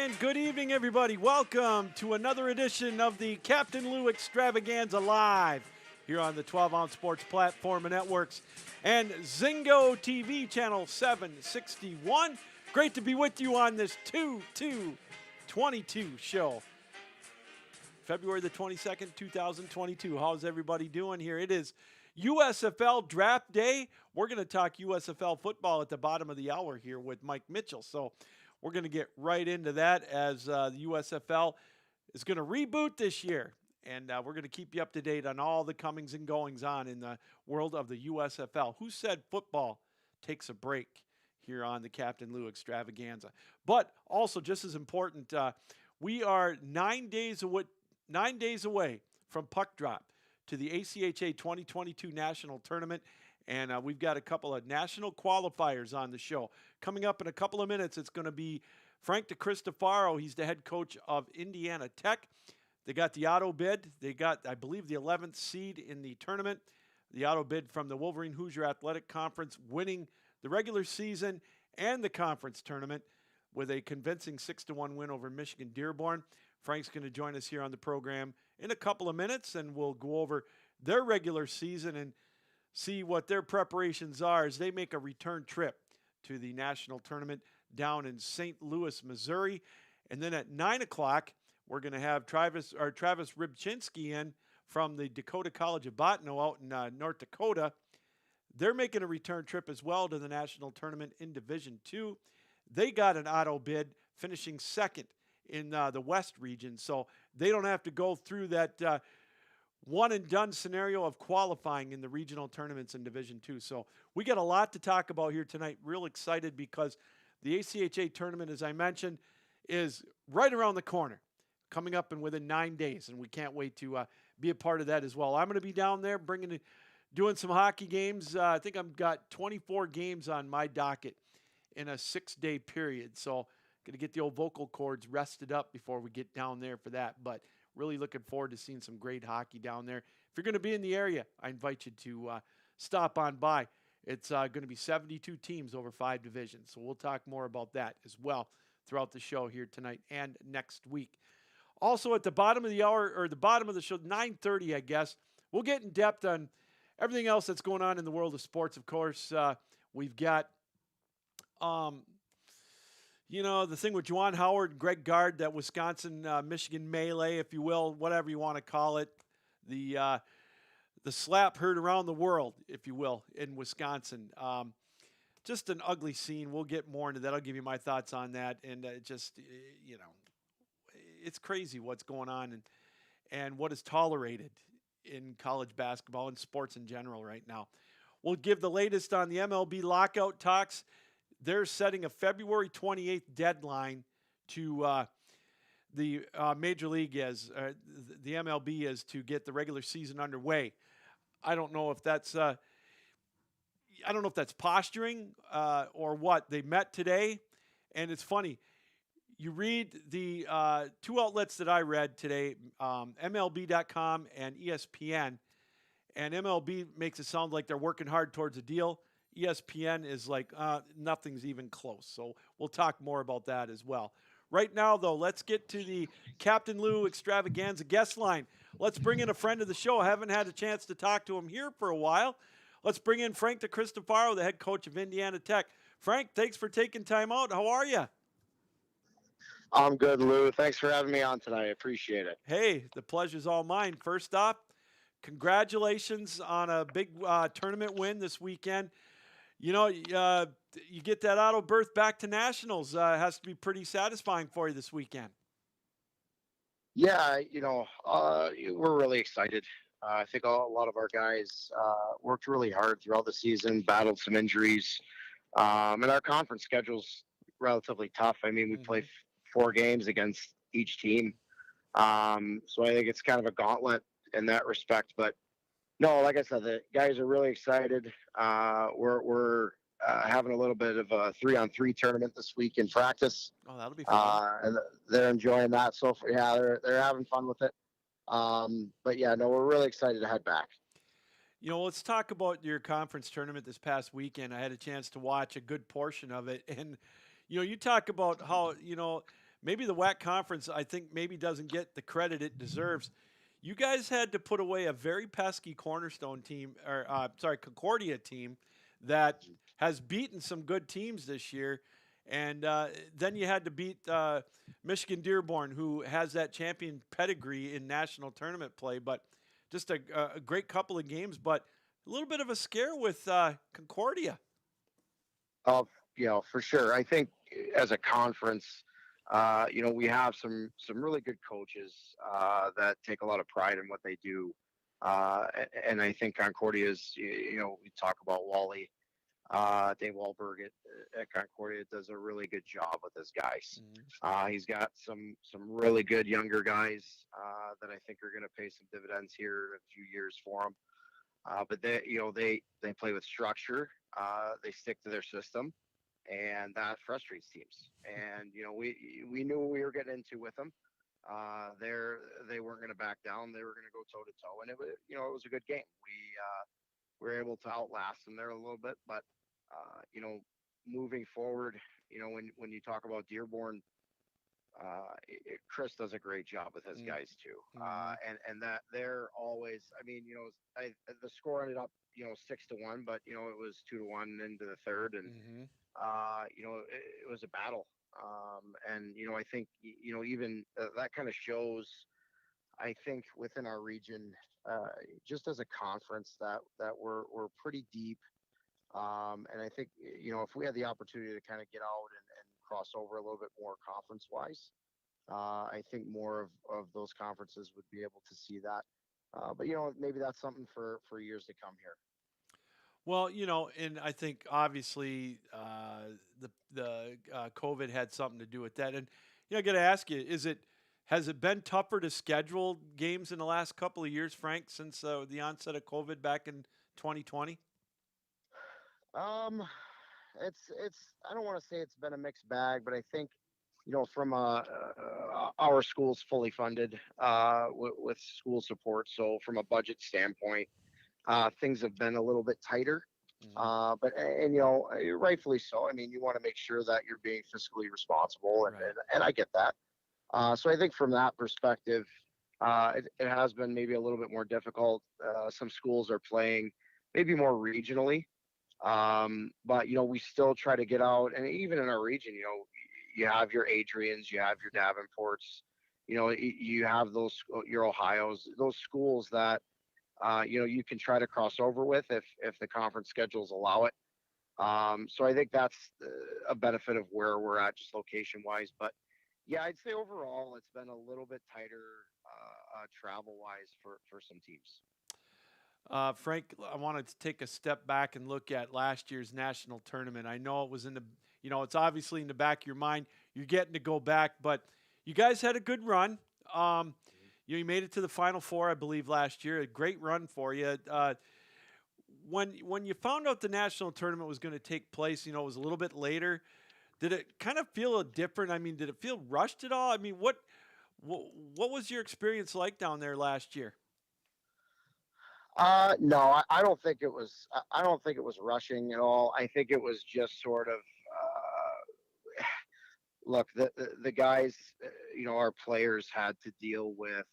And good evening, everybody. Welcome to another edition of the Captain Lou Extravaganza Live here on the 12-ounce sports platform and networks and Zingo TV channel 761. Great to be with you on this 2/2/22 show. February the 22nd, 2022. How's everybody doing here? It is USFL Draft Day. We're going to talk USFL football at the bottom of the hour here with Mike Mitchell. So we're going to get right into that as the USFL is going to reboot this year. And we're going to keep you up to date on all the comings and goings on in the world of the USFL. Who said football takes a break here on the Captain Lou Extravaganza? But also, just as important, we are 9 days away from puck drop to the ACHA 2022 National Tournament. And we've got a couple of national qualifiers on the show. Coming up in a couple of minutes, it's going to be Frank DeCristofaro. He's the head coach of Indiana Tech. They got the auto bid. They got, I believe, the 11th seed in the tournament. The auto bid from the Wolverine Hoosier Athletic Conference, winning the regular season and the conference tournament with a convincing 6-1 win over Michigan Dearborn. Frank's going to join us here on the program in a couple of minutes, and we'll go over their regular season and see what their preparations are as they make a return trip to the national tournament down in St. Louis, Missouri. And then at 9 o'clock, we're going to have Travis Rybczynski in from the Dakota College of Bottineau out in North Dakota. They're making a return trip as well to the national tournament in Division II. They got an auto bid, finishing second in the West region, so they don't have to go through that one-and-done scenario of qualifying in the regional tournaments in Division II. So we got a lot to talk about here tonight. Real excited because the ACHA tournament, as I mentioned, is right around the corner, coming up in within 9 days, and we can't wait to be a part of that as well. I'm going to be down there doing some hockey games. I think I've got 24 games on my docket in a 6-day period. So going to get the old vocal cords rested up before we get down there for that. But really looking forward to seeing some great hockey down there. If you're going to be in the area, I invite you to stop on by. It's going to be 72 teams over 5 divisions. So we'll talk more about that as well throughout the show here tonight and next week. Also at the bottom of the hour, or the bottom of the show, 9:30, I guess, we'll get in depth on everything else that's going on in the world of sports. Of course, we've got the thing with Juwan Howard and Greg Gard, that Wisconsin-Michigan melee, if you will, whatever you want to call it. The slap heard around the world, if you will, in Wisconsin. Just an ugly scene. We'll get more into that. I'll give you my thoughts on that. And it's crazy what's going on and what is tolerated in college basketball and sports in general right now. We'll give the latest on the MLB lockout talks. They're setting a February 28th deadline to the Major League the MLB is to get the regular season underway. I don't know if that's posturing or what. They met today, and it's funny. You read the two outlets that I read today, MLB.com and ESPN, and MLB makes it sound like they're working hard towards a deal. ESPN is like, nothing's even close. So we'll talk more about that as well. Right now, though, let's get to the Captain Lou Extravaganza guest line. Let's bring in a friend of the show. I haven't had a chance to talk to him here for a while. Let's bring in Frank DeCristofaro, the head coach of Indiana Tech. Frank, thanks for taking time out. How are you? I'm good, Lou. Thanks for having me on tonight. I appreciate it. Hey, the pleasure's all mine. First off, congratulations on a big tournament win this weekend. You get that auto berth back to nationals. It has to be pretty satisfying for you this weekend. Yeah, we're really excited. I think a lot of our guys worked really hard throughout the season, battled some injuries, and our conference schedule's relatively tough. I mean, we play 4 games against each team, so I think it's kind of a gauntlet in that respect. But no, like I said, the guys are really excited. We're having a little bit of a 3-on-3 tournament this week in practice. Oh, that'll be fun. And they're enjoying that. So yeah, they're having fun with it. But yeah, no, we're really excited to head back. Let's talk about your conference tournament this past weekend. I had a chance to watch a good portion of it, and you talk about how maybe the WAC conference, I think, maybe doesn't get the credit it deserves. You guys had to put away a very pesky Cornerstone team, or Concordia team that has beaten some good teams this year. And then you had to beat Michigan Dearborn, who has that champion pedigree in national tournament play. But just a great couple of games, but a little bit of a scare with Concordia. Oh, for sure. I think as a conference, we have some really good coaches that take a lot of pride in what they do. And I think Concordia is, we talk about Wally. Dave Wahlberg at Concordia does a really good job with his guys. He's got some really good younger guys that I think are going to pay some dividends here in a few years for him. But they play with structure. They stick to their system, and that frustrates teams. And we knew what we were getting into with them. They weren't going to back down. They were going to go toe to toe, and it was a good game. We were able to outlast them there a little bit, but moving forward, when you talk about Dearborn, Chris does a great job with his guys too, and that they're always. I mean, the score ended up 6-1, but it was 2-1 into the third, and it was a battle. And I think even that kind of shows. I think within our region, just as a conference, that we're pretty deep. And I think if we had the opportunity to kind of get out and cross over a little bit more conference wise, I think more of those conferences would be able to see that. But maybe that's something for years to come here. Well, and I think obviously the COVID had something to do with that. And I got to ask you, has it been tougher to schedule games in the last couple of years, Frank, since the onset of COVID back in 2020? It's I don't want to say it's been a mixed bag, but I think from our school's fully funded with school support, so from a budget standpoint, things have been a little bit tighter. But rightfully so. I mean, you want to make sure that you're being fiscally responsible, and I get that. So I think from that perspective, it has been maybe a little bit more difficult. Some schools are playing maybe more regionally, but we still try to get out. And even in our region, you have your Adrians, you have your Davenports, you have your Ohios, those schools that you can try to cross over with if the conference schedules allow it. So I think that's a benefit of where we're at, just location wise. But yeah, I'd say overall it's been a little bit tighter travel wise for some teams. Frank, I wanted to take a step back and look at last year's national tournament. I know it was it's obviously in the back of your mind. You're getting to go back, but you guys had a good run. You made it to the Final Four, I believe, last year. A great run for you. When you found out the national tournament was going to take place, it was a little bit later. Did it kind of feel different? I mean, did it feel rushed at all? I mean, what was your experience like down there last year? No, I don't think it was. I don't think it was rushing at all. I think it was just sort of. Look, the guys, our players had to deal with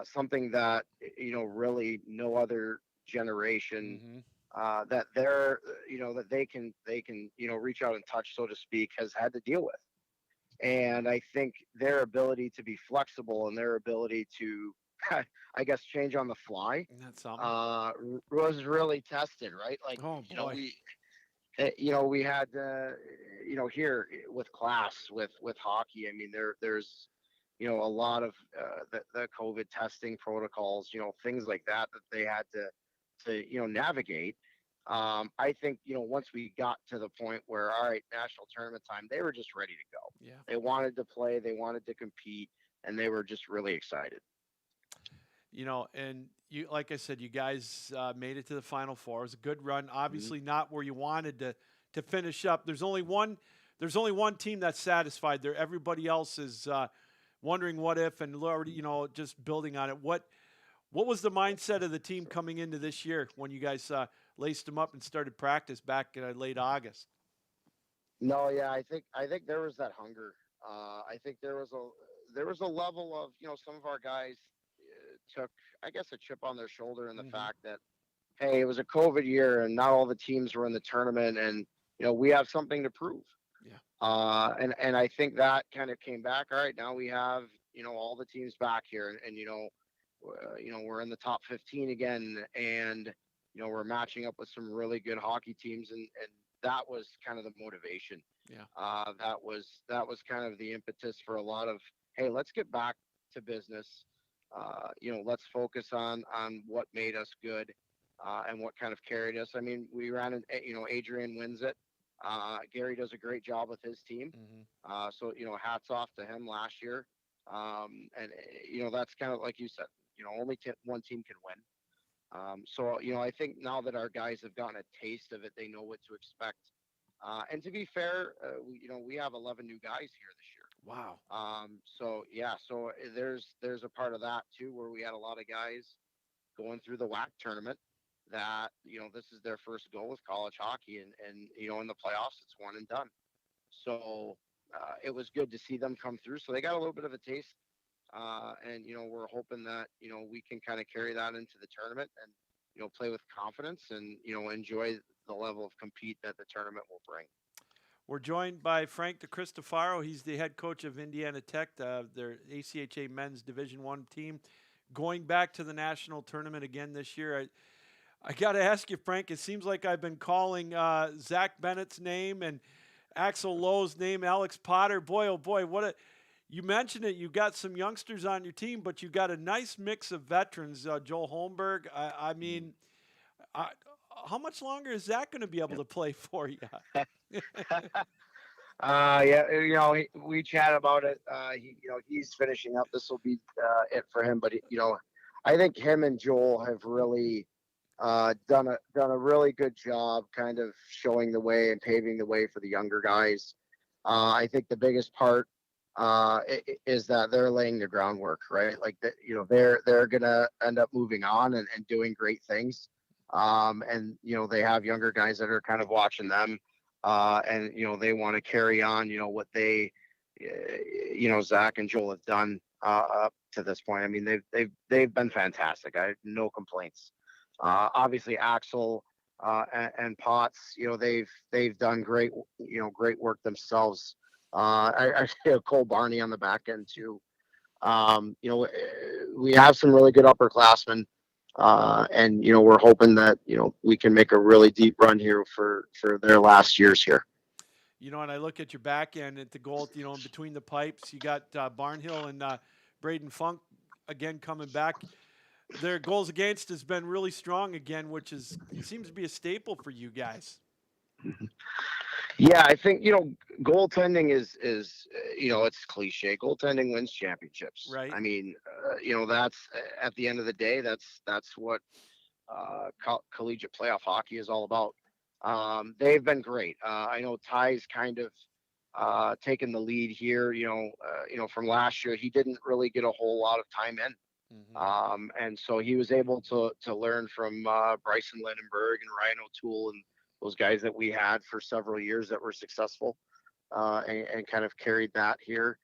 something that really no other generation that that they can reach out and touch, so to speak, has had to deal with. And I think their ability to be flexible and their ability to, I guess, change on the fly was really tested, right? Like, we had, here with class, with hockey, I mean, there's, a lot of the COVID testing protocols, things like that they had to navigate. I think, once we got to the point where, all right, national tournament time, they were just ready to go. Yeah. They wanted to play, they wanted to compete, and they were just really excited. And you, like I said, you guys made it to the Final Four. It was a good run. Obviously, not where you wanted to finish up. There's only one team that's satisfied there. Everybody else is wondering what if, and already, just building on it. What was the mindset of the team coming into this year when you guys laced them up and started practice back in late August? No, yeah, I think there was that hunger. I think there was a level of, some of our guys took, I guess, a chip on their shoulder in the Hmm. fact that, hey, it was a COVID year and not all the teams were in the tournament, and we have something to prove. Yeah. And I think that kind of came back. All right, now we have all the teams back here, and we're in the top 15 again, and we're matching up with some really good hockey teams, and that was kind of the motivation. Yeah. That was kind of the impetus for a lot of, hey, let's get back to business. Let's focus on what made us good, and what kind of carried us. I mean, we ran it. Adrian wins it. Gary does a great job with his team. Hmm. So hats off to him last year. And that's kind of like you said. Only one team can win. So I think now that our guys have gotten a taste of it, they know what to expect. And to be fair, we have 11 new guys here this year. Wow. So yeah, so there's a part of that too where we had a lot of guys going through the WAC tournament that this is their first go with college hockey, and in the playoffs it's one and done. So it was good to see them come through. So they got a little bit of a taste, and we're hoping that we can kind of carry that into the tournament and play with confidence and enjoy the level of compete that the tournament will bring. We're joined by Frank DeCristofaro. He's the head coach of Indiana Tech, their ACHA men's Division One team, going back to the national tournament again this year. I got to ask you, Frank. It seems like I've been calling Zach Bennett's name and Axel Lowe's name, Alex Potter. Boy, oh boy, what a! You mentioned it. You got some youngsters on your team, but you got a nice mix of veterans. Joel Holmberg. I mean, I, how much longer is that going to be able to play for you? Yeah, we chat about it. He's finishing up. This will be it for him. But I think him and Joel have really done a really good job, kind of showing the way and paving the way for the younger guys. I think the biggest part is that they're laying the groundwork, right? Like that, they're gonna end up moving on and doing great things. And they have younger guys that are kind of watching them, and they want to carry on, what they, Zach and Joel have done up to this point. I mean, they've been fantastic. I have no complaints. Obviously, Axel and Potts, they've done great work themselves. I see Cole Barney on the back end too. We have some really good upperclassmen, and we're hoping that we can make a really deep run here for their last years here. And I look at your back end at the goal, in between the pipes, you got Barnhill and Braden Funk again coming back. Their goals against has been really strong again, which seems to be a staple for you guys. Yeah, I think goaltending is it's cliche. Goaltending wins championships. Right. I mean, that's at the end of the day, that's what collegiate playoff hockey is all about. They've been great. I know Ty's kind of taken the lead here. From last year, he didn't really get a whole lot of time in. Mm-hmm. And so he was able to learn from Bryson Lindenberg and Ryan O'Toole and those guys that we had for several years that were successful, and kind of carried that here.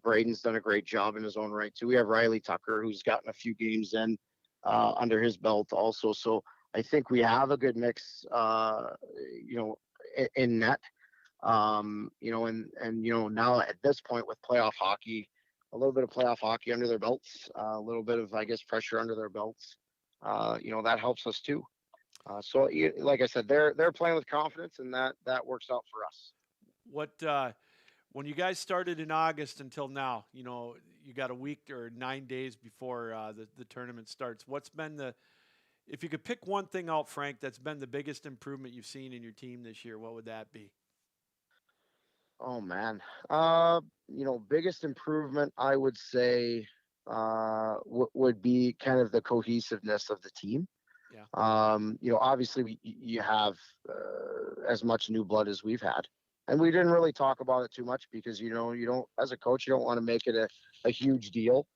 Braden's done a great job in his own right too. We have Riley Tucker, who's gotten a few games in under his belt also. So I think we have a good mix, in net. And now at this point with playoff hockey, a little bit of playoff hockey under their belts, a little bit of, I guess, pressure under their belts. That helps us too. So, like I said, they're playing with confidence, and that works out for us. What when you guys started in August until now, you got a week or 9 days before the tournament starts. What's been if you could pick one thing out, Frank, that's been the biggest improvement you've seen in your team this year, what would that be? Oh man, biggest improvement I would say would be kind of the cohesiveness of the team. Yeah. Obviously you have as much new blood as we've had, and we didn't really talk about it too much because you don't, as a coach, you don't want to make it a huge deal.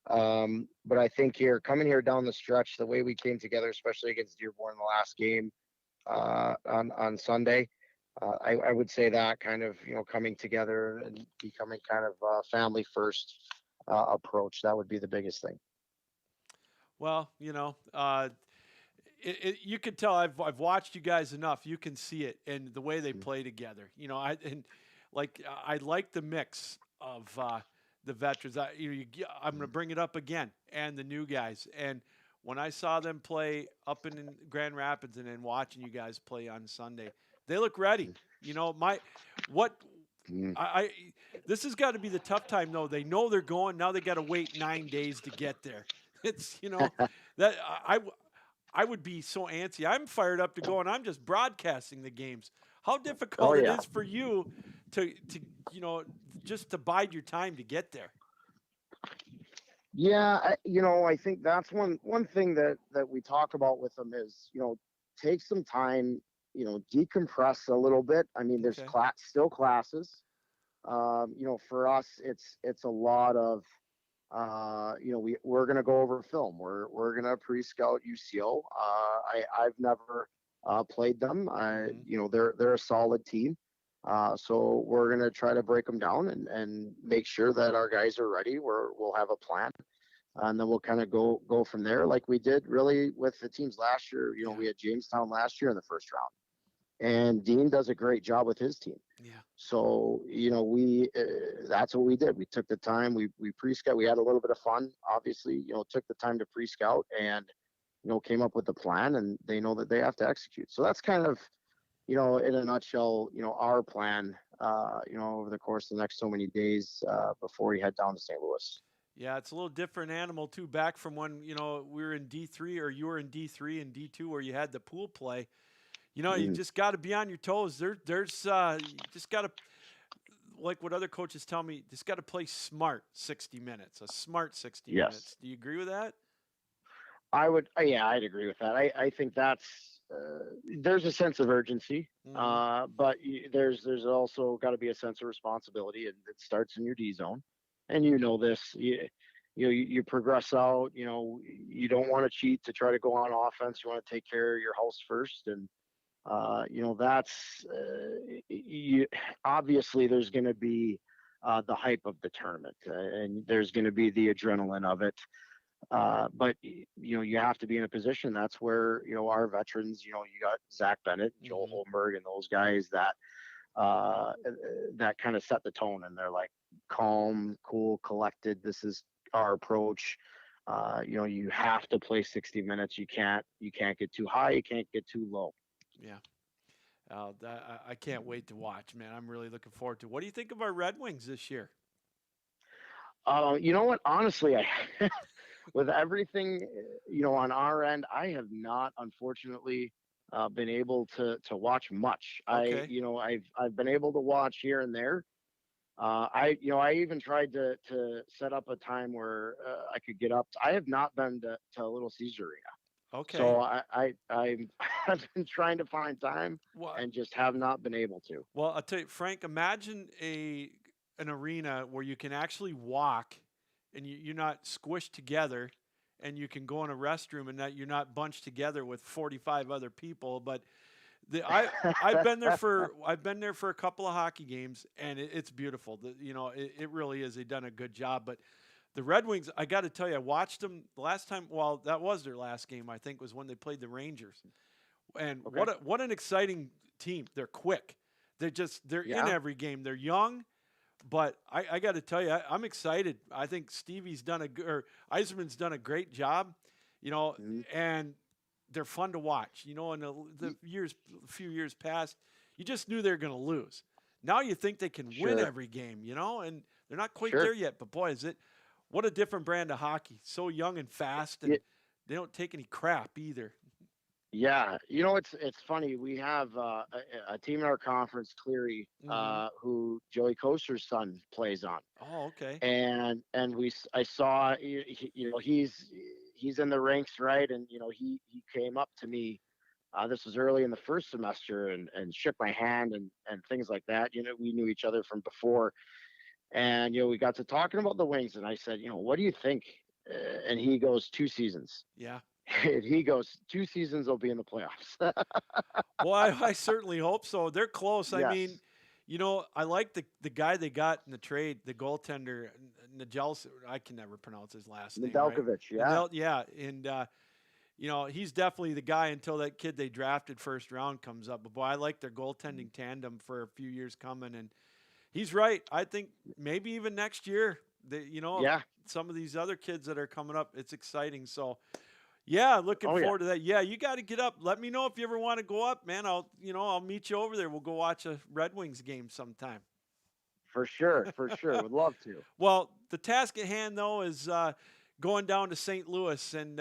But I think coming here down the stretch, the way we came together, especially against Dearborn in the last game on Sunday, I would say that kind of, coming together and becoming kind of family first approach. That would be the biggest thing. Well, you can tell I've watched you guys enough. You can see it in the way they Mm. play together. I like the mix of the veterans. I'm going to bring it up again, and the new guys. And when I saw them play up in Grand Rapids, and then watching you guys play on Sunday, they look ready. What Mm. I this has got to be the tough time though. They know they're going now. They got to wait 9 days to get there. It's that I would be so antsy. I'm fired up to go, and I'm just broadcasting the games. How Oh difficult it yeah. is for you to just to bide your time to get there. Yeah, I think that's one thing that we talk about with them is, take some time, decompress a little bit. I mean, there's Okay. still classes. For us, it's a lot of, we're gonna go over film. We're gonna pre-scout UCO. I've never played them. Hmm. They're a solid team. So we're gonna try to break them down and make sure that our guys are ready. We'll have a plan, and then we'll kind of go from there, like we did really with the teams last year. Yeah. We had Jamestown last year in the first round, and Dean does a great job with his team. Yeah. So we that's what we did. We took the time. We pre-scout. We had a little bit of fun, obviously. Took the time to pre-scout and came up with the plan, and they know that they have to execute. So that's kind of in a nutshell, our plan. Over the course of the next so many days before we head down to St. Louis. Yeah, it's a little different animal too. Back from when we were in D3, or you were in D3 and D2, where you had the pool play. You Mm. just got to be on your toes. There's you just got to, like what other coaches tell me, just got to play smart 60 minutes, a smart 60 Yes. minutes. Do you agree with that? I would, yeah, I'd agree with that. I think that's there's a sense of urgency, Hmm. but there's also got to be a sense of responsibility, and it starts in your D zone, and this. You progress out. You don't want to cheat to try to go on offense. You want to take care of your house first, and that's obviously there's going to be the hype of the tournament, and there's going to be the adrenaline of it. But you have to be in a position. That's where our veterans. You got Zach Bennett, Joel Hmm. Holmberg, and those guys uh, that kind of set the tone, and they're like calm, cool, collected. This is our approach. You have to play 60 minutes. You can't get too high. You can't get too low. Yeah. I can't wait to watch, man. I'm really looking forward to. What do you think of our Red Wings this year? You know what? Honestly, with everything, on our end, I have not, unfortunately, been able to watch much. Okay. I've been able to watch here and there. I even tried to set up a time where I could get up. I have not been to Little Caesar Arena, Okay. so I've been trying to find time Well, and just have not been able to. well, I'll tell you, Frank. Imagine an arena where you can actually walk, and you're not squished together, and you can go in a restroom, and that you're not bunched together with 45 other people. But the I've been there for a couple of hockey games, and it's beautiful. It really is. They've done a good job. But the Red Wings, I got to tell you, I watched them the last time. Well, that was their last game. I think was when they played the Rangers. And Okay. what an exciting team. They're quick. They're in Yeah. every game. They're young, but I got to tell you, I'm excited. I think Stevie's done or Eiserman's done a great job. You know, Mhm. and they're fun to watch. In the few years past, you just knew they were going to lose. Now you think they can win Sure. every game. And they're not quite Sure. there yet. But boy, is it what a different brand of hockey. So young and fast, Yeah. and they don't take any crap either. Yeah, it's funny. We have a team in our conference, Cleary, Hmm. who Joey Coaster's son plays on, Oh, okay. and I saw he's in the ranks, right, and he came up to me. This was early in the first semester, and shook my hand and things like that. We knew each other from before, and we got to talking about the Wings, and I said, what do you think? And he goes, 2 seasons. Yeah. if he goes 2 seasons, they'll be in the playoffs. Well, I certainly hope so. They're close. I mean, Yes. I like the guy they got in the trade, the goaltender, Najels. I can never pronounce his last name, right? Nedeljkovic, yeah. Yeah, and he's definitely the guy until that kid they drafted first round comes up. But boy, I like their goaltending tandem for a few years coming, and he's right. I think maybe even next year, Yeah. some of these other kids that are coming up, it's exciting. So. Yeah, looking Oh, yeah. forward to that. Yeah, you got to get up. Let me know if you ever want to go up, man. I'll meet you over there. We'll go watch a Red Wings game sometime. For sure. Would love to. Well, the task at hand though is going down to St. Louis and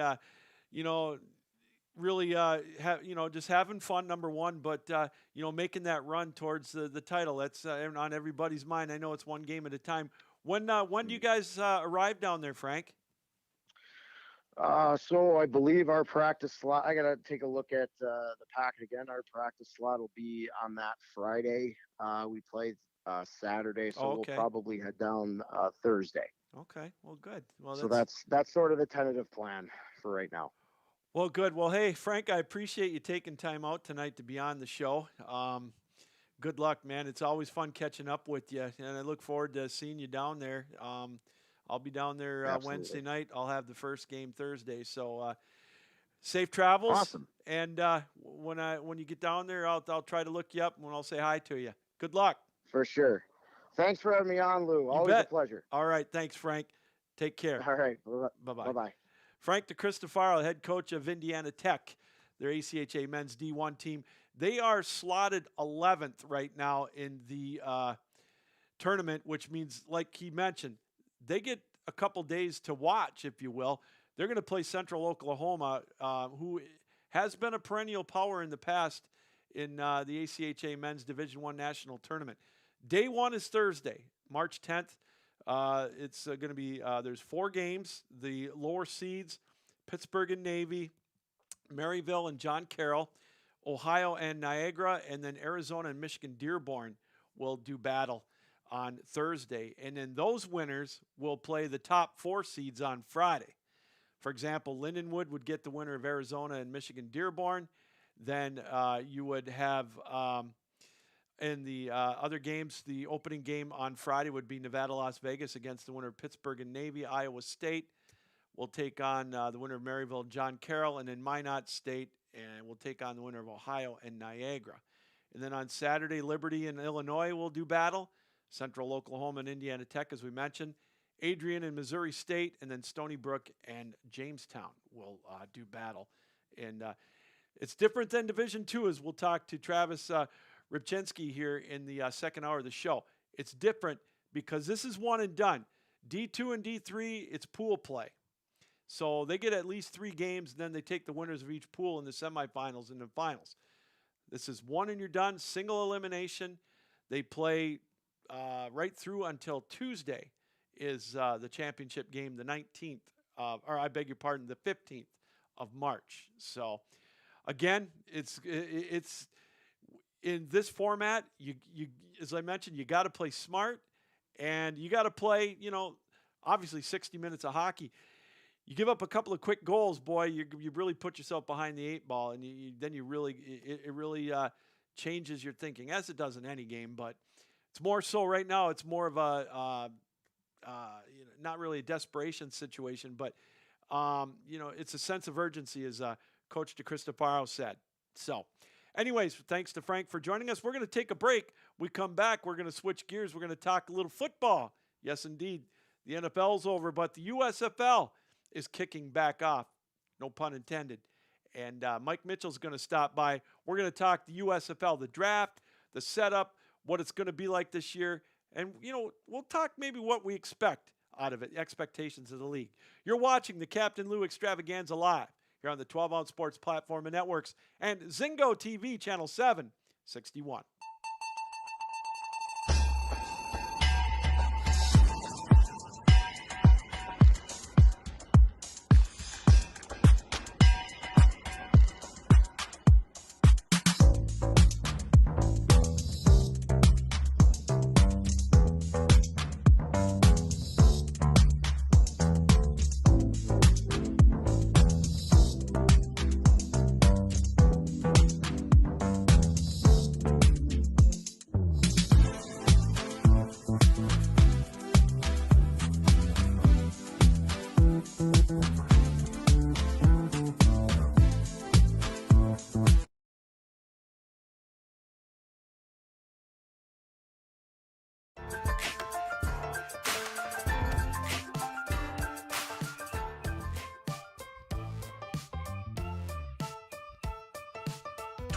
really just having fun, number one, but making that run towards the title. That's on everybody's mind. I know it's one game at a time. When do you guys arrive down there, Frank? So I believe our practice slot, I got to take a look at the packet again. Our practice slot will be on that Friday. We played Saturday, so okay. We'll probably head down Thursday. Okay, well, good. Well, so that's sort of the tentative plan for right now. Well, good. Well, hey, Frank, I appreciate you taking time out tonight to be on the show. Good luck, man. It's always fun catching up with you, and I look forward to seeing you down there. I'll be down there Wednesday night. I'll have the first game Thursday. So safe travels. Awesome. And when you get down there, I'll try to look you up and I'll say hi to you. Good luck. For sure. Thanks for having me on, Lou. Always a pleasure. All right. Thanks, Frank. Take care. All right. Bye-bye. Bye-bye. Frank DeCristofaro, head coach of Indiana Tech, their ACHA men's D1 team. They are slotted 11th right now in the tournament, which means, like he mentioned, they get a couple days to watch, if you will. They're going to play Central Oklahoma, who has been a perennial power in the past in the ACHA Men's Division I National Tournament. Day one is Thursday, March 10th. It's going to be, there's 4 games. The lower seeds, Pittsburgh and Navy, Maryville and John Carroll, Ohio and Niagara, and then Arizona and Michigan Dearborn will do battle on Thursday. And then those winners will play the top 4 seeds on Friday. For example, Lindenwood would get the winner of Arizona and Michigan Dearborn. Then you would have in the other games, the opening game on Friday would be Nevada-Las Vegas against the winner of Pittsburgh and Navy. Iowa State will take on the winner of Maryville and John Carroll. And then Minot State and will take on the winner of Ohio and Niagara. And then on Saturday, Liberty and Illinois will do battle. Central Oklahoma and Indiana Tech, as we mentioned. Adrian and Missouri State, and then Stony Brook and Jamestown will do battle. And it's different than Division II, as we'll talk to Travis Rybczynski here in the second hour of the show. It's different because this is one and done. D2 and D3, it's pool play. So they get at least 3 games, and then they take the winners of each pool in the semifinals and the finals. This is one and you're done, single elimination. They play right through until Tuesday is the championship game, the 19th, the 15th of March. So, again, it's in this format. You as I mentioned, you got to play smart, and you got to play. Obviously 60 minutes of hockey. You give up a couple of quick goals, boy, you really put yourself behind the 8 ball, and it really changes your thinking, as it does in any game, but. It's more so right now. It's more of a, not really a desperation situation, but it's a sense of urgency, as Coach DeCristofaro said. So, anyways, thanks to Frank for joining us. We're going to take a break. We come back. We're going to switch gears. We're going to talk a little football. Yes, indeed, the NFL's over, but the USFL is kicking back off. No pun intended. And Mike Mitchell's going to stop by. We're going to talk the USFL, the draft, the setup, what it's going to be like this year. And, we'll talk maybe what we expect out of it, expectations of the league. You're watching the Captain Lou Extravaganza live here on the 12-Ounce Sports Platform and Networks and Zingo TV, Channel 761.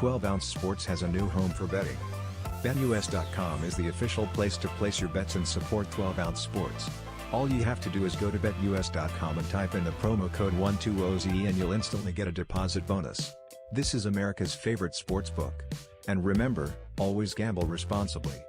12 Ounce Sports has a new home for betting. BetUS.com is the official place to place your bets and support 12 Ounce Sports. All you have to do is go to BetUS.com and type in the promo code 120OZE and you'll instantly get a deposit bonus. This is America's favorite sports book. And remember, always gamble responsibly.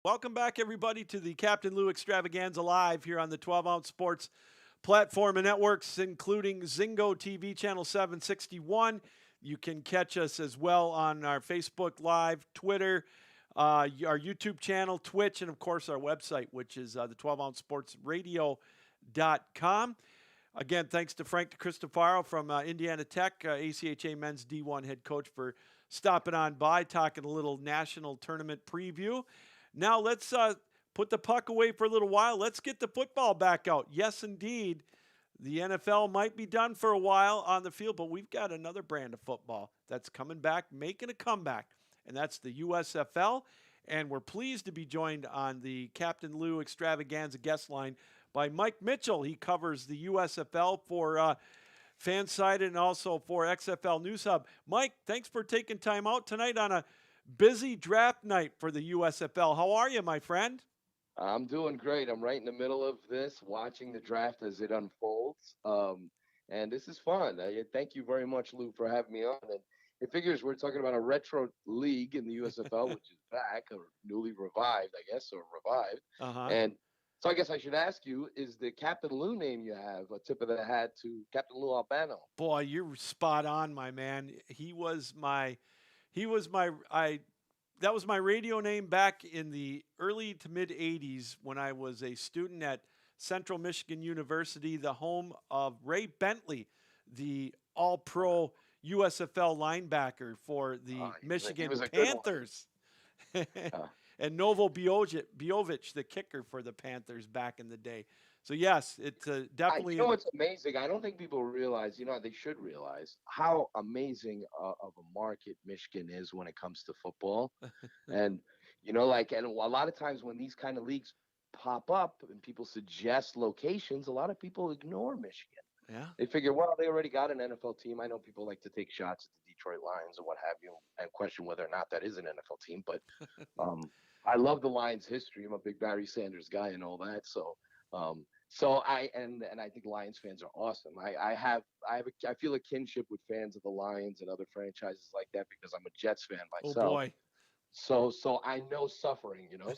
Welcome back, everybody, to the Captain Lou Extravaganza Live here on the 12 Ounce Sports platform and networks, including Zingo TV channel 761. You can catch us as well on our Facebook Live, Twitter, our YouTube channel, Twitch, and, of course, our website, which is the 12ouncesportsradio.com. Again, thanks to Frank DeCristofaro from Indiana Tech, ACHA men's D1 head coach, for stopping on by, talking a little national tournament preview. Now let's put the puck away for a little while. Let's get the football back out. Yes, indeed, the NFL might be done for a while on the field, but we've got another brand of football that's coming back, making a comeback, and that's the USFL. And we're pleased to be joined on the Captain Lou Extravaganza guest line by Mike Mitchell. He covers the USFL for Fansided and also for XFL News Hub. Mike, thanks for taking time out tonight on a busy draft night for the USFL. How are you, my friend? I'm doing great. I'm right in the middle of this, watching the draft as it unfolds. And this is fun. Thank you very much, Lou, for having me on. And it figures we're talking about a retro league in the USFL, which is back, or newly revived, I guess, or revived. And so I guess I should ask you, is the Captain Lou name you have a tip of the hat to Captain Lou Albano? Boy, you're spot on, my man. That was my radio name back in the early to mid 80s when I was a student at Central Michigan University, the home of Ray Bentley, the all-pro USFL linebacker for the Michigan Panthers. And Novo Biovic, the kicker for the Panthers back in the day. So, yes, it's definitely. You know what's amazing? I don't think people realize, they should realize how amazing of a market Michigan is when it comes to football. And, and a lot of times when these kind of leagues pop up and people suggest locations, a lot of people ignore Michigan. Yeah. They figure, well, they already got an NFL team. I know people like to take shots at the Detroit Lions and what have you and question whether or not that is an NFL team. But I love the Lions' history. I'm a big Barry Sanders guy and all that. So I think Lions fans are awesome. I feel a kinship with fans of the Lions and other franchises like that because I'm a Jets fan myself. Oh boy. So I know suffering, and I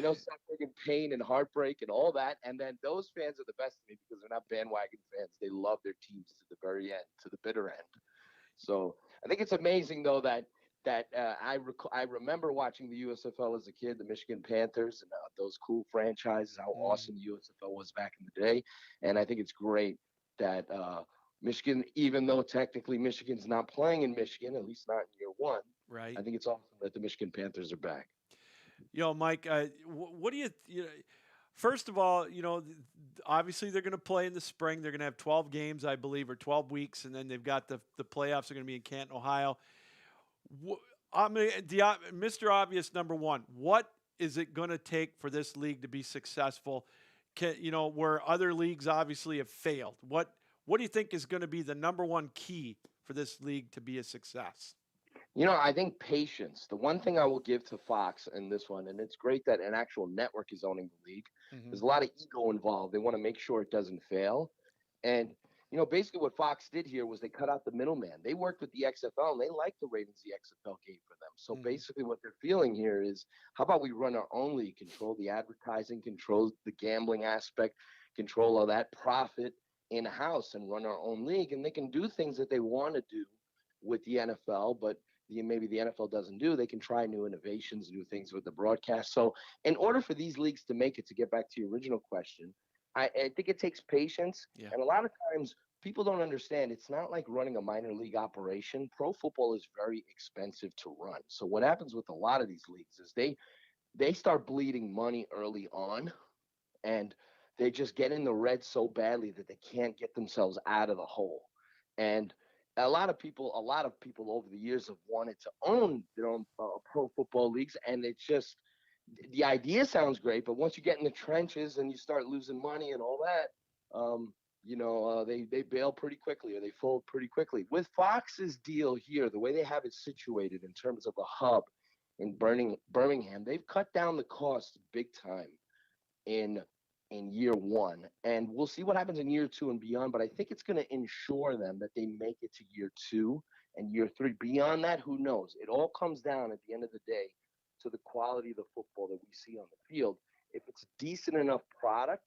know suffering and pain and heartbreak and all that. And then those fans are the best to me because they're not bandwagon fans. They love their teams to the very end, to the bitter end. So I think it's amazing though that I remember watching the USFL as a kid, the Michigan Panthers and those cool franchises, how awesome the USFL was back in the day. And I think it's great that Michigan, even though technically Michigan's not playing in Michigan, at least not in year one, right? I think it's awesome that the Michigan Panthers are back. Mike, what do you first of all, obviously they're going to play in the spring. They're going to have 12 games, I believe, or 12 weeks, and then they've got the playoffs are going to be in Canton, Ohio. Mr. Obvious, number one, what is it going to take for this league to be successful? Where other leagues obviously have failed. What do you think is going to be the number one key for this league to be a success? I think patience. The one thing I will give to Fox in this one, and it's great that an actual network is owning the league. Hmm. There's a lot of ego involved. They want to make sure it doesn't fail. And basically what Fox did here was they cut out the middleman. They worked with the XFL and they liked the ratings the XFL gave for them. So Hmm. basically what they're feeling here is, how about we run our own league, control the advertising, control the gambling aspect, control all that profit in house, and run our own league, and they can do things that they want to do with the NFL, but maybe the NFL doesn't do. They can try new innovations, new things with the broadcast. So in order for these leagues to make it, to get back to your original question, I think it takes patience. Yeah. And a lot of times people don't understand, it's not like running a minor league operation. Pro football is very expensive to run. So what happens with a lot of these leagues is they start bleeding money early on, and they just get in the red so badly that they can't get themselves out of the hole. And a lot of people over the years have wanted to own their own pro football leagues, and it's just, the idea sounds great, but once you get in the trenches and you start losing money and all that, they bail pretty quickly, or they fold pretty quickly. With Fox's deal here, the way they have it situated in terms of a hub in Birmingham, they've cut down the cost big time in year one, and we'll see what happens in year two and beyond. But I think it's going to ensure them that they make it to year two and year three. Beyond that, who knows? It all comes down at the end of the day to the quality of the football that we see on the field. If it's a decent enough product,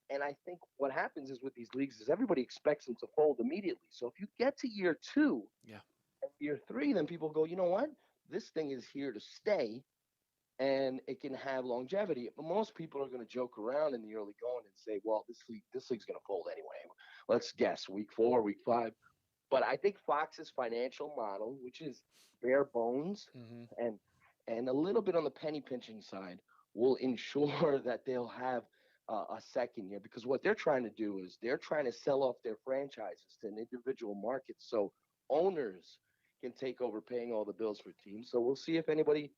and I think what happens is with these leagues is everybody expects them to fold immediately. So if you get to year two, Yeah. and year three, then people go, you know what? This thing is here to stay, and it can have longevity. But most people are going to joke around in the early going and say, well, this league's going to fold anyway. Let's guess week 4, week 5. But I think Fox's financial model, which is bare bones Hmm. and a little bit on the penny pinching side, will ensure that they'll have a second year, because what they're trying to do is they're trying to sell off their franchises to an individual market so owners can take over paying all the bills for teams. So we'll see if anybody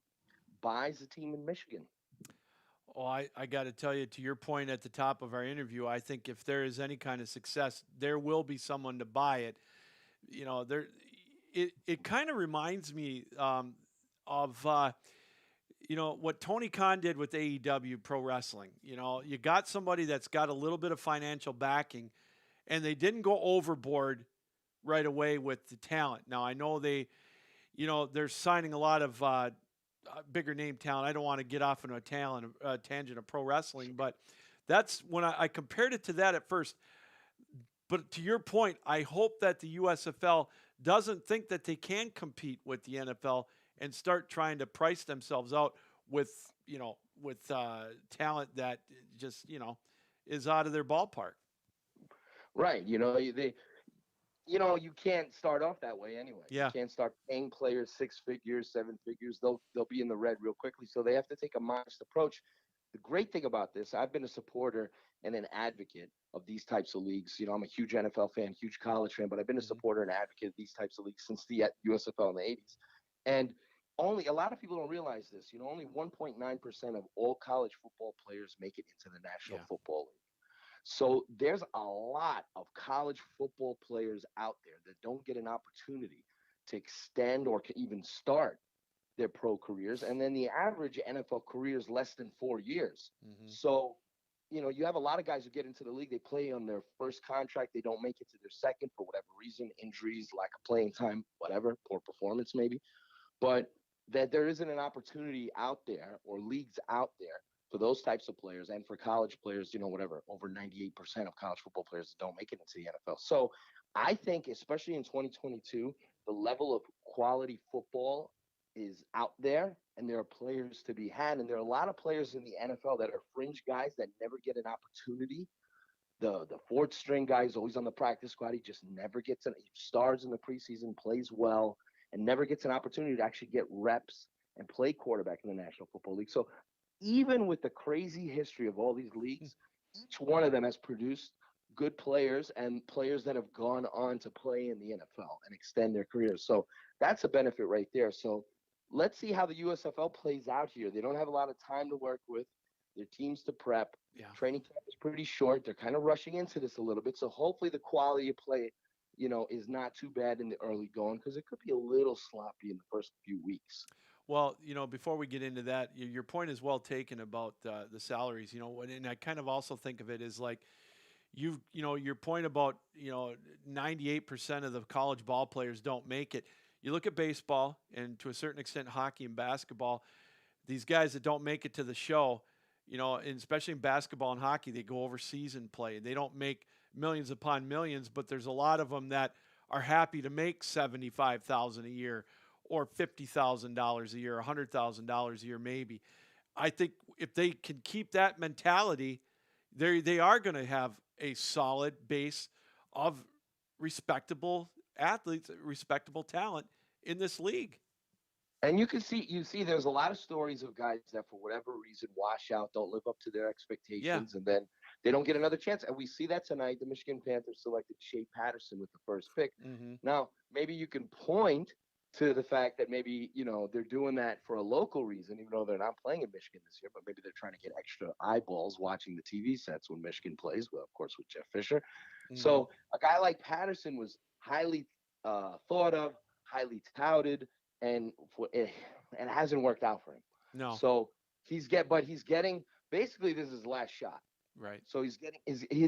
buys a team in Michigan. Oh, I got to tell you, to your point at the top of our interview, I think if there is any kind of success, there will be someone to buy it. There, it kind of reminds me of what Tony Khan did with AEW Pro Wrestling. You got somebody that's got a little bit of financial backing, and they didn't go overboard right away with the talent. Now I know they're signing a lot of bigger name talent. I don't want to get off into a tangent of pro wrestling, but that's when I compared it to that at first. But to your point, I hope that the USFL doesn't think that they can compete with the NFL and start trying to price themselves out with talent that just is out of their ballpark. Right. You can't start off that way anyway. Yeah. You can't start paying players 6 figures, 7 figures. They'll be in the red real quickly. So they have to take a modest approach. The great thing about this, I've been a supporter and an advocate of these types of leagues. I'm a huge NFL fan, huge college fan, but I've been a supporter and advocate of these types of leagues since the USFL in the 80s. And only a lot of people don't realize this. Only 1.9% of all college football players make it into the National Football League. So there's a lot of college football players out there that don't get an opportunity to extend or even start their pro careers. And then the average NFL career is less than 4 years. Mm-hmm. So, you have a lot of guys who get into the league, they play on their first contract, they don't make it to their second for whatever reason, injuries, lack of playing time, whatever, poor performance maybe. But that there isn't an opportunity out there or leagues out there for those types of players, and for college players, whatever, over 98% of college football players don't make it into the NFL. So I think, especially in 2022, the level of quality football is out there, and there are players to be had. And there are a lot of players in the NFL that are fringe guys that never get an opportunity. The fourth string guy is always on the practice squad. He just never gets he stars in the preseason, plays well, and never gets an opportunity to actually get reps and play quarterback in the National Football League. So even with the crazy history of all these leagues, each one of them has produced good players and players that have gone on to play in the NFL and extend their careers. So that's a benefit right there. So let's see how the USFL plays out here. They don't have a lot of time to work with. Their teams to prep. Yeah. Training camp is pretty short. They're kind of rushing into this a little bit. So hopefully the quality of play is not too bad in the early going because it could be a little sloppy in the first few weeks. Well, before we get into that, your point is well taken about the salaries. And I kind of also think of it as like your point about 98% of the college ball players don't make it. You look at baseball and to a certain extent hockey and basketball. These guys that don't make it to the show, and especially in basketball and hockey, they go overseas and play. They don't make millions upon millions, but there's a lot of them that are happy to make $75,000 a year or $50,000 a year, $100,000 a year, maybe. I think if they can keep that mentality, they are going to have a solid base of respectable athletes, respectable talent in this league. And you see there's a lot of stories of guys that for whatever reason wash out, don't live up to their expectations, and then they don't get another chance. And we see that tonight. The Michigan Panthers selected Shea Patterson with the first pick. Mm-hmm. Now, maybe you can point to the fact that maybe, they're doing that for a local reason, even though they're not playing in Michigan this year, but maybe they're trying to get extra eyeballs watching the TV sets when Michigan plays, well, of course, with Jeff Fisher. Mm-hmm. So a guy like Patterson was highly thought of, highly touted, and it hasn't worked out for him. No. So he's getting basically this is his last shot. Right. So he's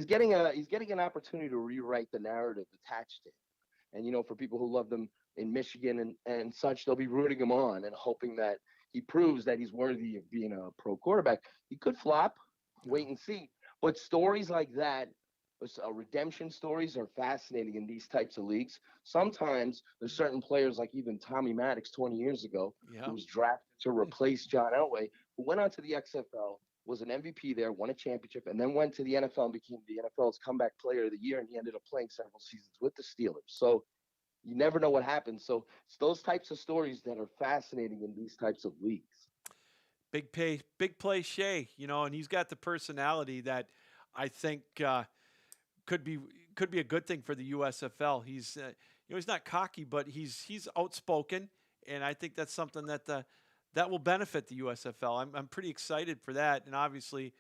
getting an opportunity to rewrite the narrative attached to him. And for people who love them in Michigan and such, they'll be rooting him on and hoping that he proves that he's worthy of being a pro quarterback. He could flop, wait and see. But stories like that, redemption stories, are fascinating in these types of leagues. Sometimes there's certain players like even Tommy Maddox 20 years ago, who was drafted to replace John Elway, who went on to the XFL, was an MVP there, won a championship, and then went to the NFL and became the NFL's comeback player of the year, and he ended up playing several seasons with the Steelers. So you never know what happens. So it's those types of stories that are fascinating in these types of leagues. Big play Shea, and he's got the personality that I think could be a good thing for the USFL. He's he's not cocky, but he's outspoken, and I think that's something that will benefit the USFL. I'm pretty excited for that, and obviously,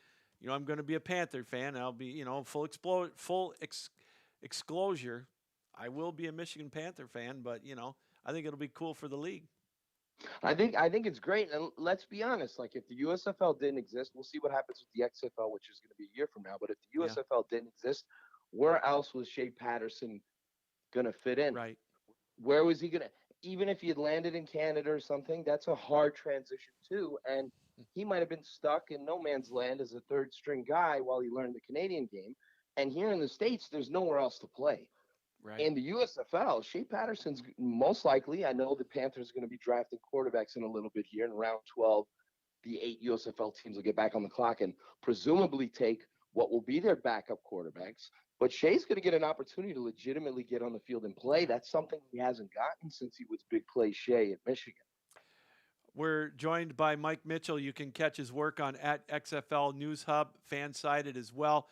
I'm going to be a Panther fan. And I'll be full disclosure. I will be a Michigan Panther fan, but I think it'll be cool for the league. I think it's great, and let's be honest. Like, if the USFL didn't exist, we'll see what happens with the XFL, which is going to be a year from now. But if the USFL didn't exist, where else was Shea Patterson going to fit in? Right. Where was he going to? Even if he had landed in Canada or something, that's a hard transition too. And he might have been stuck in no man's land as a third string guy while he learned the Canadian game. And here in the States, there's nowhere else to play. Right. In the USFL, Shea Patterson's most likely, I know the Panthers are going to be drafting quarterbacks in a little bit here in round 12. The 8 USFL teams will get back on the clock and presumably take what will be their backup quarterbacks. But Shea's going to get an opportunity to legitimately get on the field and play. That's something he hasn't gotten since he was big play Shea at Michigan. We're joined by Mike Mitchell. You can catch his work on @XFL News Hub, fan-sided as well.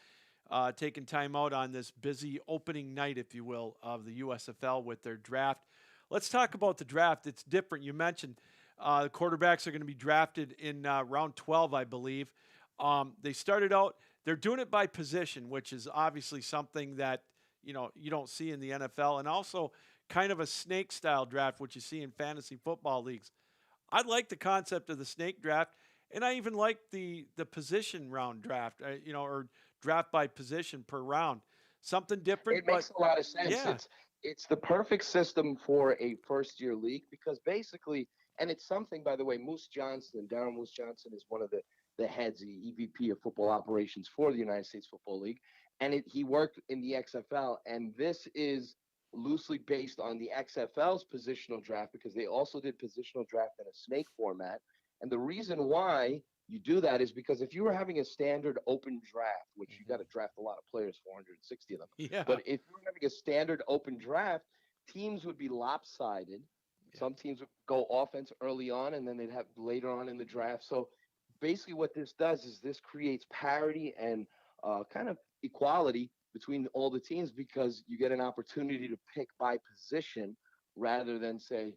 Taking time out on this busy opening night, if you will, of the USFL with their draft. Let's talk about the draft. It's different. You mentioned the quarterbacks are going to be drafted in round 12, I believe. They started out, they're doing it by position, which is obviously something that, you don't see in the NFL, and also kind of a snake-style draft, which you see in fantasy football leagues. I like the concept of the snake draft, and I even like the position round draft, or draft by position per round. Something different. It makes a lot of sense. Yeah. It's the perfect system for a first-year league because basically, and it's something, by the way, Darren Moose Johnson is one of the heads, the EVP of football operations for the United States Football League, and he worked in the XFL, and this is loosely based on the XFL's positional draft because they also did positional draft in a snake format. And the reason why you do that is because if you were having a standard open draft, which you got to draft a lot of players, 460 of them. Yeah. But if you were having a standard open draft, teams would be lopsided. Yeah. Some teams would go offense early on, and then they'd have later on in the draft. So basically what this does is this creates parity and kind of equality between all the teams because you get an opportunity to pick by position rather than say,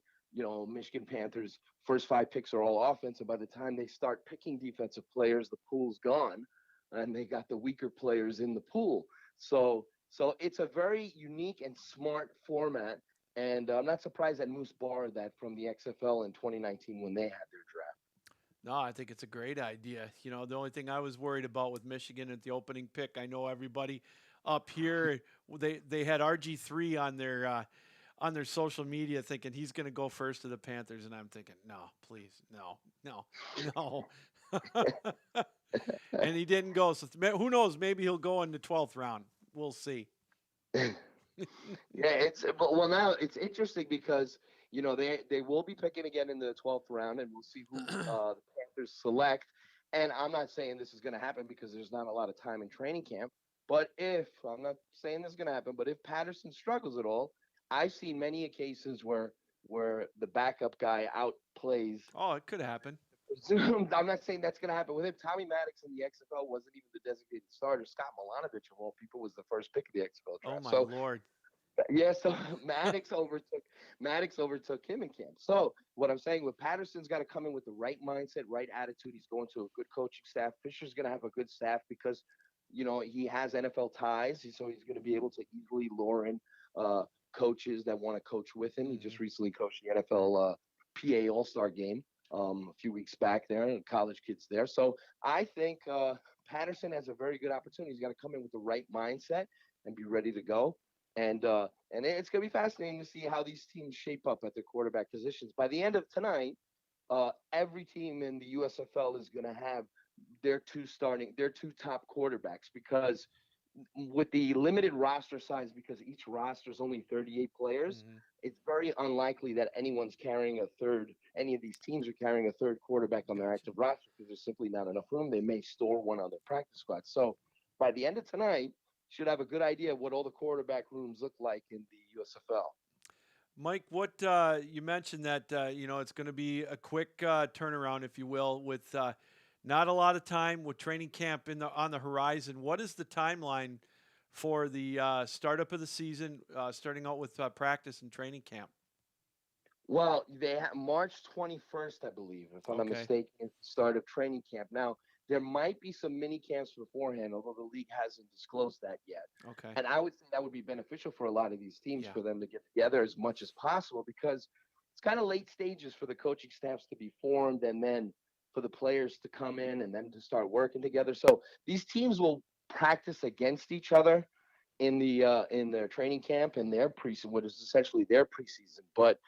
Michigan Panthers first 5 picks are all offense, and by the time they start picking defensive players, the pool's gone, and they got the weaker players in the pool. So So it's a very unique and smart format. And I'm not surprised that Moose borrowed that from the XFL in 2019 when they had their draft. No, I think it's a great idea. You know, the only thing I was worried about with Michigan at the opening pick, I know everybody up here they had RG3 on their social media thinking he's going to go first to the Panthers, and I'm thinking, no, please, no, no, no. And he didn't go. So who knows? Maybe he'll go in the 12th round. We'll see. Yeah, well now it's interesting because they will be picking again in the 12th round, and we'll see who the Panthers select. And I'm not saying this is going to happen because there's not a lot of time in training camp. But if I'm not saying this is going to happen, but if Patterson struggles at all, I've seen many cases where the backup guy outplays. Oh, it could happen. I'm not saying that's going to happen with him. Tommy Maddox in the XFL wasn't even the designated starter. Scott Milanovich, of all people, was the first pick of the XFL draft. Oh my so, Lord! Yeah, so Maddox overtook him in camp. So what I'm saying with Patterson's got to come in with the right mindset, right attitude. He's going to a good coaching staff. Fisher's going to have a good staff because he has NFL ties, so he's going to be able to easily lure in coaches that want to coach with him. He just recently coached the NFL PA All-Star game a few weeks back there, and college kids there. So I think Patterson has a very good opportunity. He's got to come in with the right mindset and be ready to go. And it's going to be fascinating to see how these teams shape up at their quarterback positions. By the end of tonight, every team in the USFL is going to have their two top quarterbacks, because with the limited roster size, because each roster is only 38 players, it's very unlikely that any of these teams are carrying a third quarterback on their active roster because there's simply not enough room. They may store one on their practice squad. So by the end of tonight, should have a good idea of what all the quarterback rooms look like in the USFL. Mike, what you mentioned that it's going to be a quick turnaround, if you will, with not a lot of time with training camp on the horizon. What is the timeline for the startup of the season, starting out with practice and training camp? Well, they have March 21st, I believe, if I'm not mistaken, is the start of training camp. Now, there might be some mini camps beforehand, although the league hasn't disclosed that yet. Okay. And I would think that would be beneficial for a lot of these teams for them to get together as much as possible, because it's kind of late stages for the coaching staffs to be formed and then for the players to come in and then to start working together. So these teams will practice against each other in their training camp and their preseason, what is essentially their preseason. But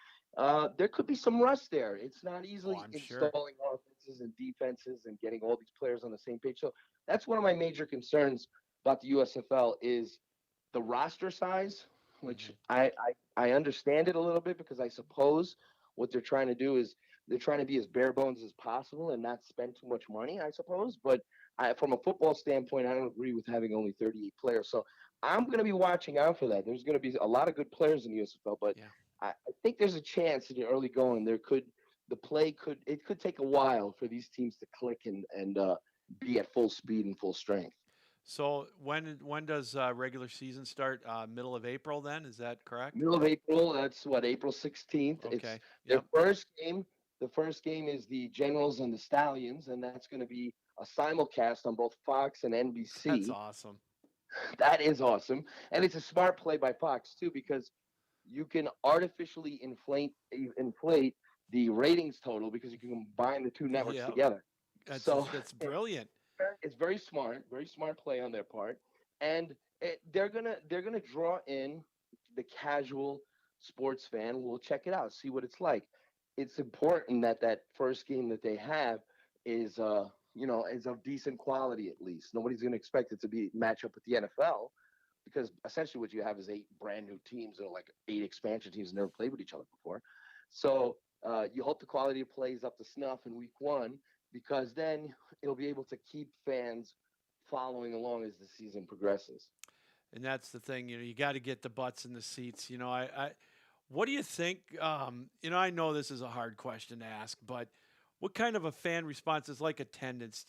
there could be some rust there. It's not easily installing offenses and defenses and getting all these players on the same page. So that's one of my major concerns about the USFL is the roster size, which I understand it a little bit, because I suppose what they're trying to do is they're trying to be as bare bones as possible and not spend too much money, I suppose. But from a football standpoint, I don't agree with having only 38 players. So I'm going to be watching out for that. There's going to be a lot of good players in the USFL, but I think there's a chance in the early going it could take a while for these teams to click and be at full speed and full strength. So when does regular season start? Middle of April, then, is that correct? Middle of April. That's April 16th. Okay. It's their first game. The first game is the Generals and the Stallions, and that's going to be a simulcast on both Fox and NBC. That's awesome. That is awesome, and it's a smart play by Fox too, because you can artificially inflate the ratings total because you can combine the two networks together. That's brilliant. It's very smart play on their part, and they're gonna draw in the casual sports fan who will check it out, see what it's like. It's important that first game that they have is is of decent quality at least. Nobody's gonna expect it to be match up with the NFL, because essentially what you have is 8 brand new teams, or like 8 expansion teams never played with each other before. So you hope the quality of play is up to snuff in week 1, because then it'll be able to keep fans following along as the season progresses. And that's the thing, you got to get the butts in the seats. What do you think? I know this is a hard question to ask, but what kind of a fan response is like attendance?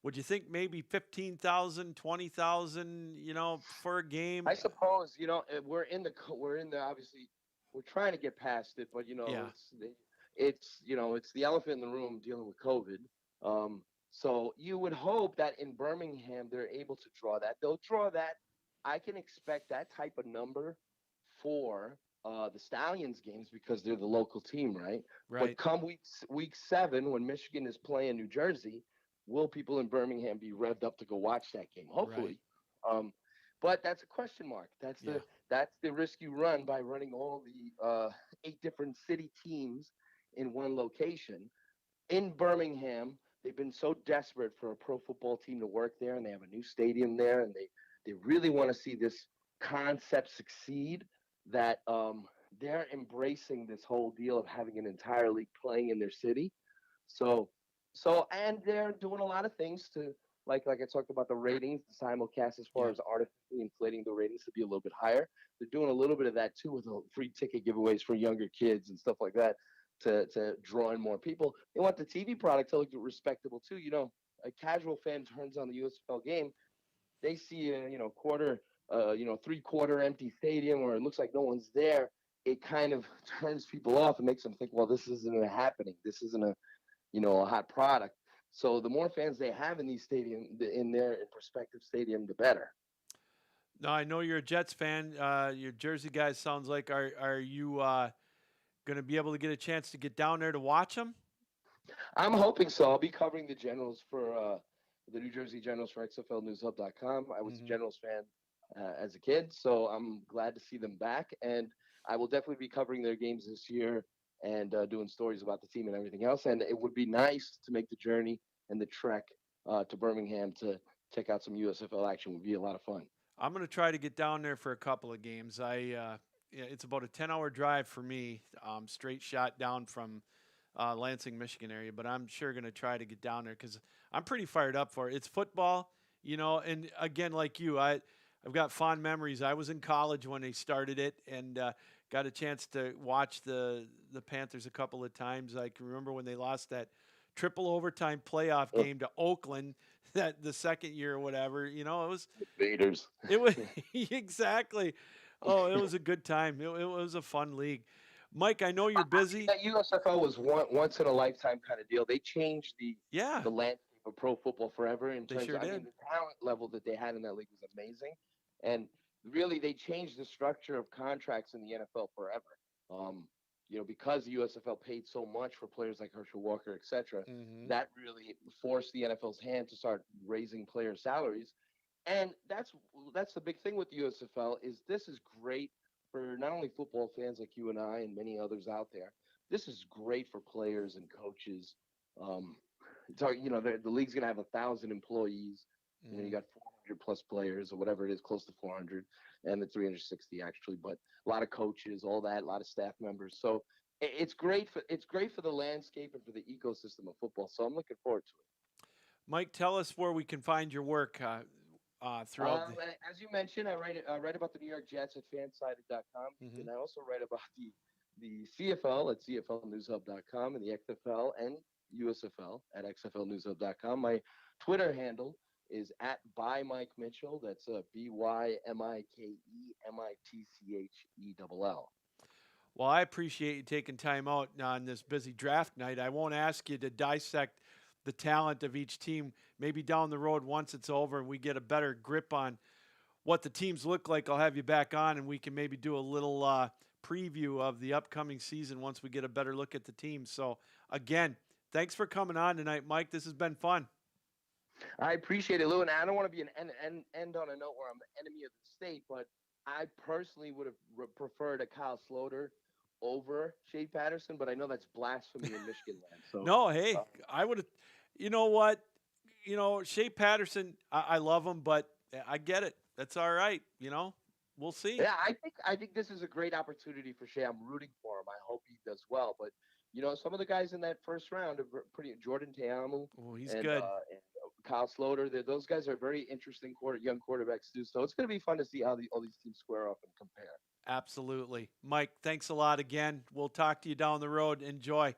Would you think maybe 15,000, 20,000, for a game? I suppose, we're in the obviously we're trying to get past it, but it's the elephant in the room dealing with COVID. So you would hope that in Birmingham they're able to draw that. They'll draw that, I can expect that type of number for the Stallions games because they're the local team, right? But Right. come week 7, when Michigan is playing New Jersey, will people in Birmingham be revved up to go watch that game? Hopefully. Um, but that's a question mark. Yeah. That's the risk you run by running all the 8 different city teams in one location. In Birmingham, they've been so desperate for a pro football team to work there, and they have a new stadium there, and they really want to see this concept succeed. That they're embracing this whole deal of having an entire league playing in their city. So, and they're doing a lot of things to like I talked about the ratings, the simulcast, as far Yeah. as artificially inflating the ratings to be a little bit higher. They're doing a little bit of that too with the free ticket giveaways for younger kids and stuff like that to draw in more people. They want the TV product to look respectable too. You know, a casual fan turns on the USFL game, they see a quarter, 3/4 empty stadium, or it looks like no one's there. It kind of turns people off and makes them think, well, this isn't happening. This isn't a hot product. So the more fans they have in these stadium, in their prospective stadium, the better. No, I know you're a Jets fan. Your Jersey guys sounds like. Are you going to be able to get a chance to get down there to watch them? I'm hoping so. I'll be covering the Generals for the New Jersey Generals for XFLNewsHub.com. I was a Generals fan as a kid, so I'm glad to see them back. And I will definitely be covering their games this year and doing stories about the team and everything else. And it would be nice to make the journey and the trek to Birmingham to check out some USFL action. Would be a lot of fun. I'm going to try to get down there for a couple of games. It's about a 10-hour drive for me, straight shot down from Lansing, Michigan area, but I'm sure going to try to get down there because I'm pretty fired up for it. It's football, and again, like you, I've got fond memories. I was in college when they started it and got a chance to watch the Panthers a couple of times. I can remember when they lost that triple overtime playoff game to Oakland, that the second year or whatever. It was Vaders. It was exactly. Oh, it was a good time. It was a fun league. Mike, I know you're busy. That USFL was once in a lifetime kind of deal. They changed the landscape of pro football forever in terms sure of did. the talent level that they had in that league was amazing. And really they changed the structure of contracts in the NFL forever. Because the USFL paid so much for players like Herschel Walker, etc., that really forced the NFL's hand to start raising player salaries. And that's the big thing with the USFL is this is great for not only football fans like you and I and many others out there. This is great for players and coaches. The league's going to have 1,000 employees. You got 400 plus players or whatever it is, close to 400, and the 360 actually. But a lot of coaches, all that, a lot of staff members. So it's great for the landscape and for the ecosystem of football. So I'm looking forward to it. Mike, tell us where we can find your work throughout. As you mentioned, I write about the New York Jets at fansided.com, and I also write about the CFL at CFLNewsHub.com and the XFL and USFL at XFLNewsHub.com. My Twitter handle is at by Mike Mitchell. That's BYMIKEMITCHELL. Well, I appreciate you taking time out on this busy draft night. I won't ask you to dissect the talent of each team. Maybe down the road, once it's over and we get a better grip on what the teams look like, I'll have you back on and we can maybe do a little preview of the upcoming season once we get a better look at the teams. So, again, thanks for coming on tonight, Mike. This has been fun. I appreciate it, Lou, and I don't want to be end on a note where I'm the enemy of the state, but I personally would have preferred a Kyle Sloter over Shea Patterson, but I know that's blasphemy in Michigan land. So no, hey, I would have. You know what? Shea Patterson, I love him, but I get it. That's all right. We'll see. Yeah, I think this is a great opportunity for Shea. I'm rooting for him. I hope he does well. But some of the guys in that first round are pretty. Jordan Teamu. Oh, he's good. And Kyle Sloter. Those guys are very interesting young quarterbacks too. So it's going to be fun to see how all these teams square off and compare. Absolutely. Mike, thanks a lot again. We'll talk to you down the road. Enjoy.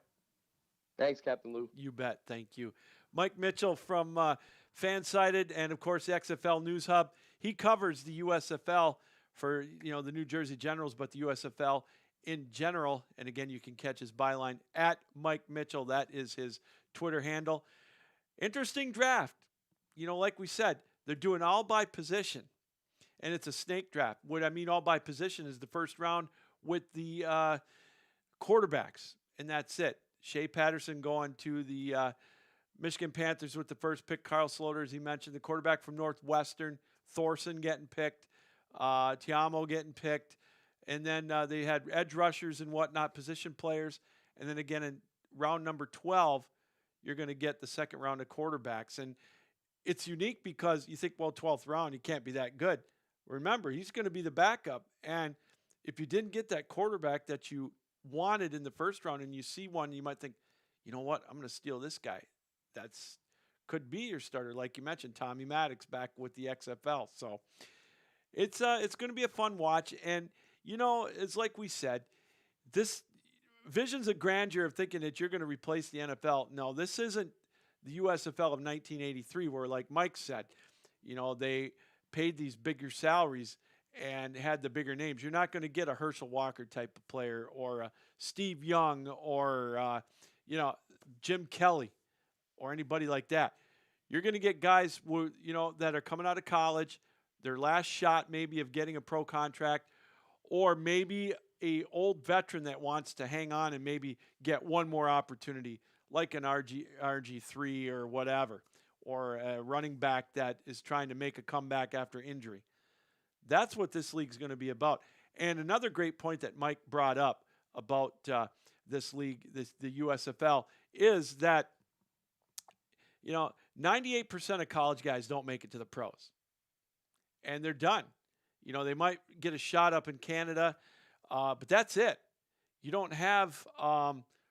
Thanks, Captain Lou. You bet. Thank you. Mike Mitchell from Fansided and, of course, the XFL News Hub. He covers the USFL for, the New Jersey Generals, but the USFL in general. And, again, you can catch his byline at Mike Mitchell. That is his Twitter handle. Interesting draft. Like we said, they're doing all by position. and it's a snake draft. What I mean all by position is the first round with the quarterbacks, and that's it. Shea Patterson going to the Michigan Panthers with the first pick. Carl Sloter, as he mentioned, the quarterback from Northwestern. Thorson getting picked. Tiamo getting picked. And then they had edge rushers and whatnot, position players. And then again in round number 12, you're going to get the second round of quarterbacks. And it's unique because you think, well, 12th round, he can't be that good. Remember, he's going to be the backup. And if you didn't get that quarterback that you wanted in the first round and you see one, you might think, you know what, I'm going to steal this guy. That's could be your starter, like you mentioned, Tommy Maddox back with the XFL. So it's going to be a fun watch. And, you know, it's like we said, this visions of grandeur of thinking that you're going to replace the NFL. No, this isn't the USFL of 1983 where, like Mike said, you know, they paid these bigger salaries and had the bigger names. You're not going to get a Herschel Walker type of player or a Steve Young or, you know, Jim Kelly or anybody like that. You're going to get guys who, you know, that are coming out of college, their last shot maybe of getting a pro contract, or maybe a old veteran that wants to hang on and maybe get one more opportunity, like an RG3 or whatever, or a running back that is trying to make a comeback after injury. That's what this league's going to be about. And another great point that Mike brought up about this league, the USFL, is that, you know, 98% of college guys don't make it to the pros. And they're done. You know, they might get a shot up in Canada, but that's it. You don't have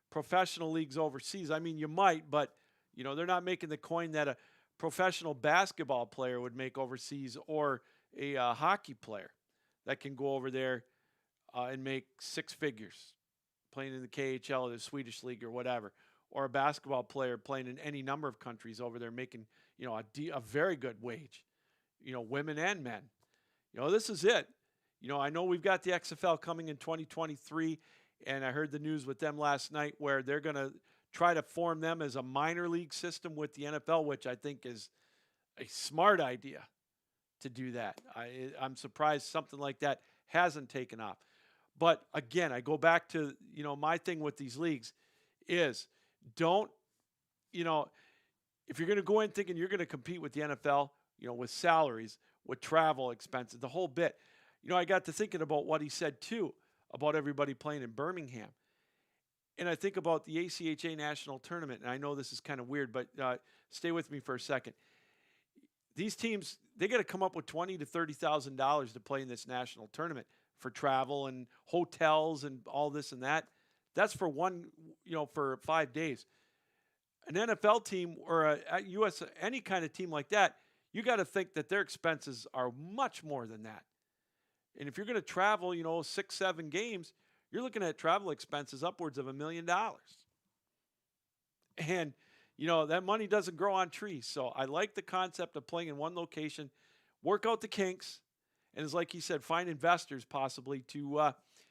professional leagues overseas. I mean, you might, but, you know, they're not making the coin that a professional basketball player would make overseas, or a hockey player that can go over there and make six figures playing in the KHL or the Swedish league or whatever, or a basketball player playing in any number of countries over there making, you know, a very good wage, you know, women and men. You know, this is it. You know, I know we've got the XFL coming in 2023, and I heard the news with them last night where they're going to try to form them as a minor league system with the NFL, which I think is a smart idea to do that. I'm surprised something like that hasn't taken off. But again, I go back to, you know, my thing with these leagues is don't, you know, if you're going to go in thinking you're going to compete with the NFL, you know, with salaries, with travel expenses, the whole bit. You know, I got to thinking about what he said too, about everybody playing in Birmingham. And I think about the ACHA National Tournament, and I know this is kind of weird, but stay with me for a second. These teams, they got to come up with $20,000 to $30,000 to play in this national tournament for travel and hotels and all this and that. That's for one, you know, for 5 days. An NFL team or a US, any kind of team like that, you got to think that their expenses are much more than that. And if you're going to travel, you know, 6-7 games, you're looking at travel expenses upwards of $1 million. And, you know, that money doesn't grow on trees. So I like the concept of playing in one location, work out the kinks, and it's like he said, find investors possibly to,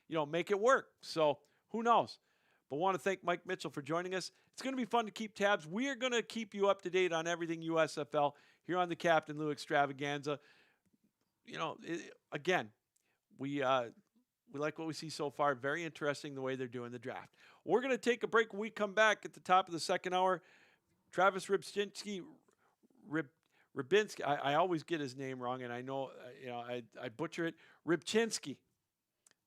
you know, make it work. So who knows? But want to thank Mike Mitchell for joining us. It's going to be fun to keep tabs. We are going to keep you up to date on everything USFL here on the Captain Lou Extravaganza. You know, again, we like what we see so far. Very interesting the way they're doing the draft. We're going to take a break. When we come back at the top of the second hour, Travis Rybczynski, I always get his name wrong, and I know, you know, I butcher it. Rybczynski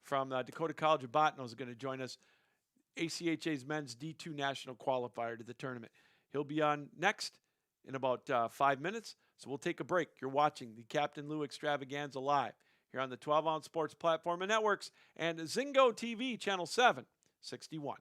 from Dakota College of Botano is going to join us. ACHA's men's D2 national qualifier to the tournament. He'll be on next in about 5 minutes, so we'll take a break. You're watching the Captain Lou Extravaganza live here on the 12-ounce sports platform and networks and Zingo TV, channel 761.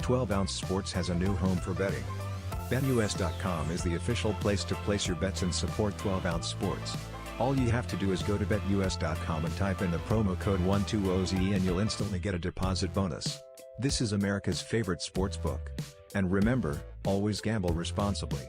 12 Ounce Sports has a new home for betting. BetUS.com is the official place to place your bets and support 12 Ounce Sports. All you have to do is go to BetUS.com and type in the promo code 120ZE and you'll instantly get a deposit bonus. This is America's favorite sports book. And remember, always gamble responsibly.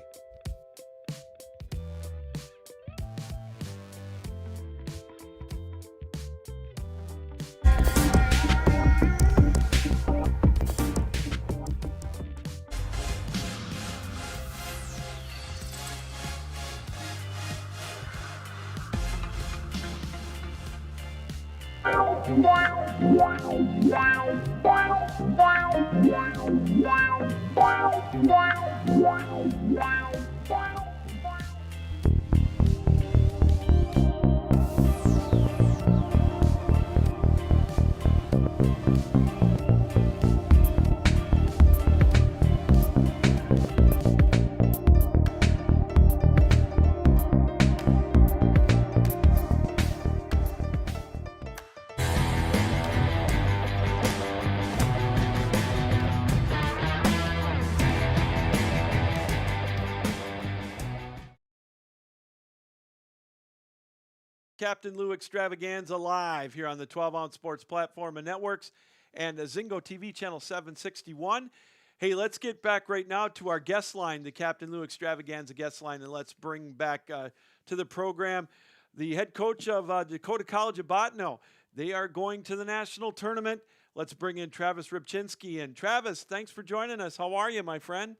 Captain Lou Extravaganza live here on the 12 Ounce Sports platform and networks and Zingo TV channel 761. Hey, let's get back right now to our guest line, the Captain Lou Extravaganza guest line, and let's bring back to the program the head coach of Dakota College of Bottineau. They are going to the national tournament. Let's bring in Travis Rybczynski. And Travis, thanks for joining us. How are you, my friend?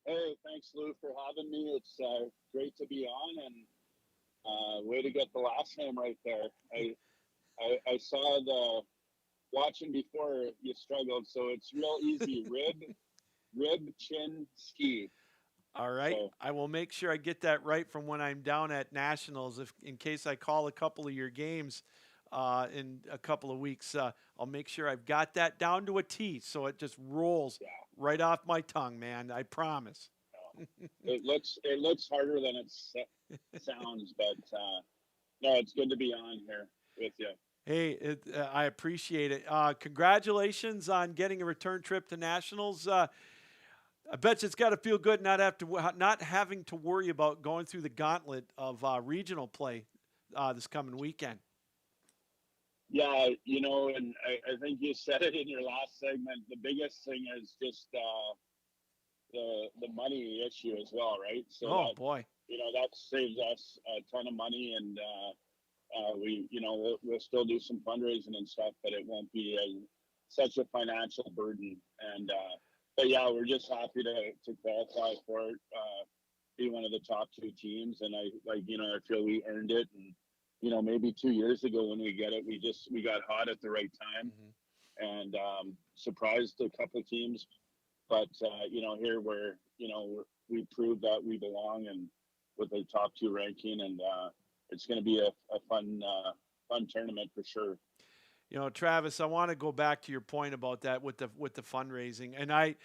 Hey, thanks, Lou, for having me. It's great to be on, and way to get the last name right there. I saw the watching before you struggled, so it's real easy. Rybczynski. All right. So, I will make sure I get that right from when I'm down at Nationals. If in case I call a couple of your games in a couple of weeks, I'll make sure I've got that down to a T, so it just rolls right off my tongue, man. I promise. it looks harder than it sounds, but no, it's good to be on here with you. Hey, I appreciate it. Congratulations on getting a return trip to Nationals. I bet you it's got to feel good not having to worry about going through the gauntlet of regional play this coming weekend. Yeah, and I think you said it in your last segment. The biggest thing is just the money issue as well, right? So boy. That saves us a ton of money, and we'll still do some fundraising and stuff, but it won't be such a financial burden. And but yeah, we're just happy to qualify for it, be one of the top two teams, and I feel we earned it. And maybe 2 years ago when we get it, we got hot at the right time, and surprised a couple of teams. But here we proved that we belong, and with the top two ranking, and it's going to be a fun tournament for sure. Travis, I want to go back to your point about that with the fundraising, and I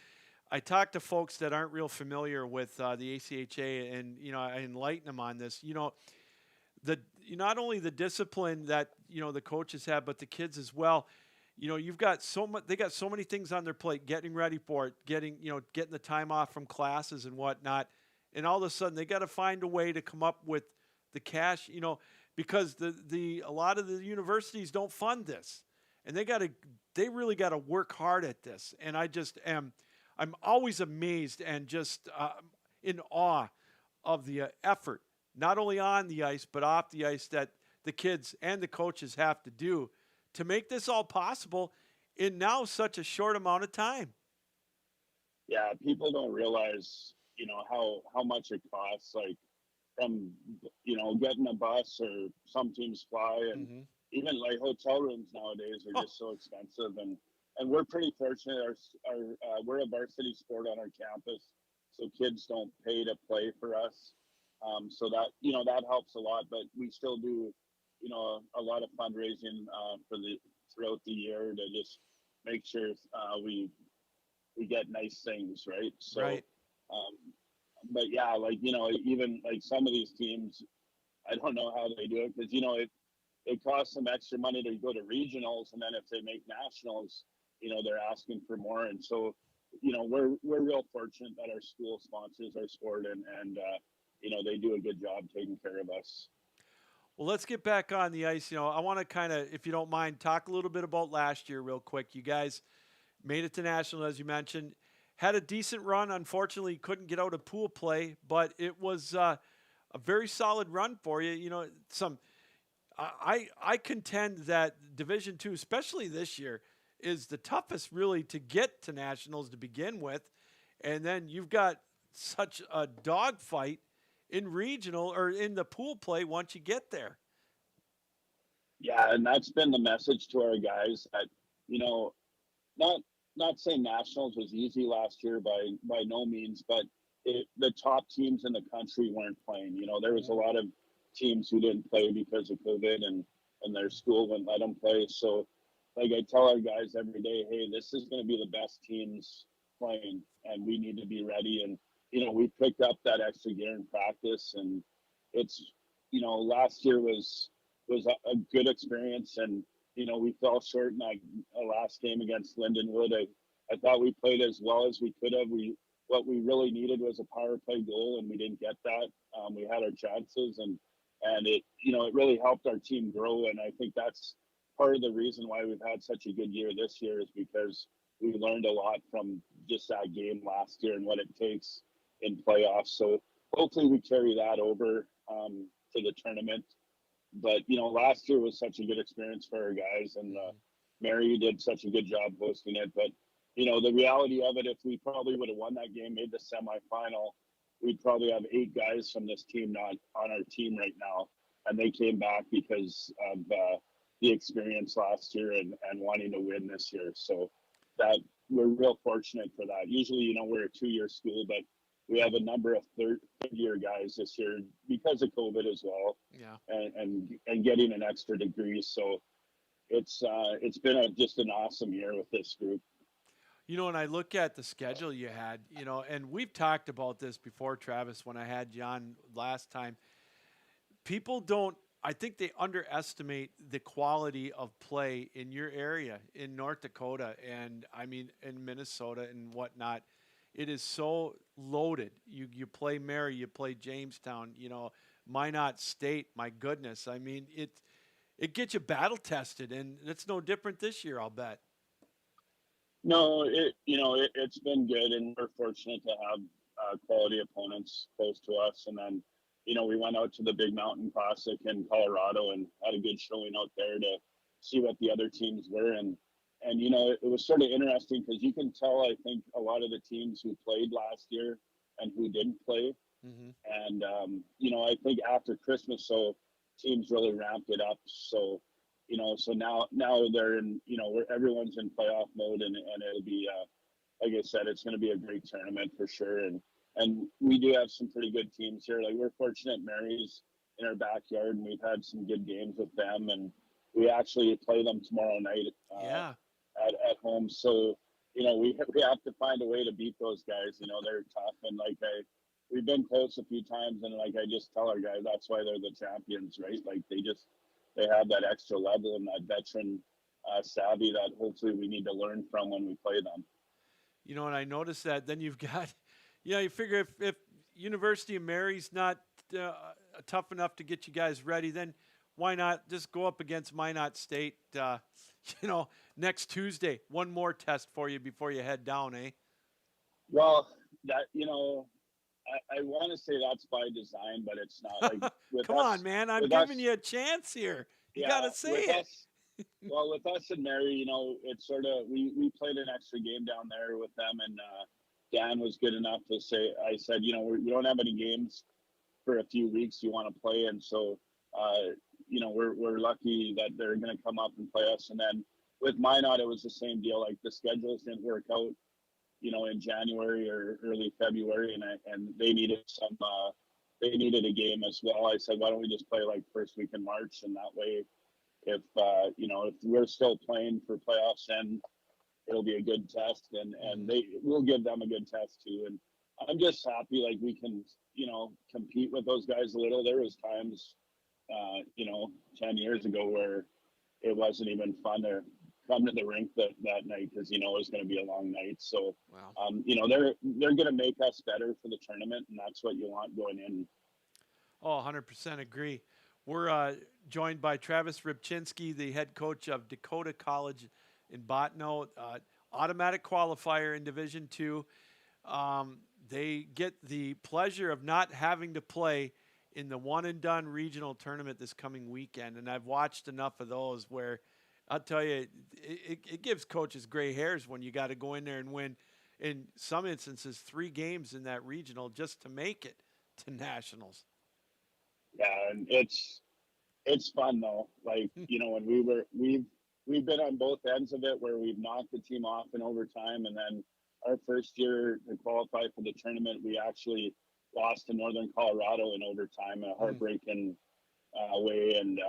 talk to folks that aren't real familiar with the ACHA, and I enlighten them on this. Not only the discipline that the coaches have, but the kids as well. You've got so much. They got so many things on their plate, getting ready for it, getting the time off from classes and whatnot, and all of a sudden they got to find a way to come up with the cash. Because a lot of the universities don't fund this, and they really got to work hard at this. And I'm always amazed and just in awe of the effort, not only on the ice but off the ice, that the kids and the coaches have to do to make this all possible in now such a short amount of time. Yeah, people don't realize, how much it costs, like from, getting a bus, or some teams fly, and even like hotel rooms nowadays are just so expensive. And we're pretty fortunate. We're a varsity sport on our campus, so kids don't pay to play for us. So that, that helps a lot, but we still do, a lot of fundraising throughout the year to just make sure we get nice things, right? So, right. But yeah, even like some of these teams, I don't know how they do it, because it costs them extra money to go to regionals, and then if they make nationals, they're asking for more. And so we're real fortunate that our school sponsors our sport, and they do a good job taking care of us. Well, let's get back on the ice. I want to kind of, if you don't mind, talk a little bit about last year real quick. You guys made it to national, as you mentioned, had a decent run. Unfortunately, couldn't get out of pool play, but it was a very solid run for you. I contend that Division II, especially this year, is the toughest really to get to nationals to begin with, and then you've got such a dogfight in regional or in the pool play once you get there. Yeah, and that's been the message to our guys that, not not saying nationals was easy last year by no means, but the top teams in the country weren't playing. There was a lot of teams who didn't play because of COVID and their school wouldn't let them play. So, like I tell our guys every day, hey, this is going to be the best teams playing, and we need to be ready. And we picked up that extra gear in practice, and it's last year was a good experience, and we fell short in that last game against Lindenwood. I thought we played as well as we could have. What we really needed was a power play goal, and we didn't get that. We had our chances, and it it really helped our team grow. And I think that's part of the reason why we've had such a good year this year, is because we learned a lot from just that game last year and what it takes in playoffs. So hopefully we carry that over to the tournament. But last year was such a good experience for our guys, and Mary did such a good job hosting it. But the reality of it, if we probably would have won that game, made the semifinal, we'd probably have 8 guys from this team not on our team right now, and they came back because of the experience last year and wanting to win this year. So that we're real fortunate for that. Usually, we're a 2-year school, but we have a number of third-year guys this year because of COVID as well. Yeah. And getting an extra degree. So it's been just an awesome year with this group. When I look at the schedule you had, and we've talked about this before, Travis, when I had John last time, I think they underestimate the quality of play in your area in North Dakota and in Minnesota and whatnot. It is so loaded. You play Mary, you play Jamestown, Minot State. My goodness, it gets you battle tested, and it's no different this year, I'll bet. No, it's been good, and we're fortunate to have quality opponents close to us. And then, we went out to the Big Mountain Classic in Colorado and had a good showing out there to see what the other teams were. And it was sort of interesting because you can tell, I think, a lot of the teams who played last year and who didn't play. Mm-hmm. And, I think after Christmas, so teams really ramped it up. So, so now they're in, where everyone's in playoff mode, and it'll be, like I said, it's going to be a great tournament for sure. And we do have some pretty good teams here. Like, we're fortunate Mary's in our backyard, and we've had some good games with them, and we actually play them tomorrow night. At home. So, we have to find a way to beat those guys. They're tough, and we've been close a few times, and I just tell our guys that's why they're the champions, right? Like, they have that extra level and that veteran savvy that hopefully we need to learn from when we play them. And I noticed that then you've got, you figure if University of Mary's not tough enough to get you guys ready, then why not just go up against Minot State, next Tuesday? One more test for you before you head down, eh? Well, that, I want to say that's by design, but it's not. Like, Come on, man. I'm giving you a chance here. You got to say it. Well, with us and Mary, it's sort of, we played an extra game down there with them, and Dan was good enough to say, I said, we don't have any games for a few weeks you want to play. And so, we're lucky that they're going to come up and play us. And then with Minot, it was the same deal. Like, the schedules didn't work out, in January or early February, and they needed a game as well. I said, why don't we just play like first week in March, and that way, if we're still playing for playoffs, then it'll be a good test, and we'll give them a good test too. And I'm just happy like we can compete with those guys a little. There was times 10 years ago where it wasn't even fun to come to the rink that night because it was going to be a long night. So, Wow. they're going to make us better for the tournament, and that's what you want going in. Oh, 100% agree. We're joined by Travis Rybczynski, the head coach of Dakota College in Bottineau, automatic qualifier in Division II. They get the pleasure of not having to play in the one-and-done regional tournament this coming weekend, and I've watched enough of those where I'll tell you, it gives coaches gray hairs when you got to go in there and win, in some instances, 3 games in that regional just to make it to nationals. Yeah, and it's fun though. Like, when we've been on both ends of it where we've knocked the team off in overtime, and then our first year to qualify for the tournament, we actually lost to Northern Colorado in overtime, a heartbreaking way. And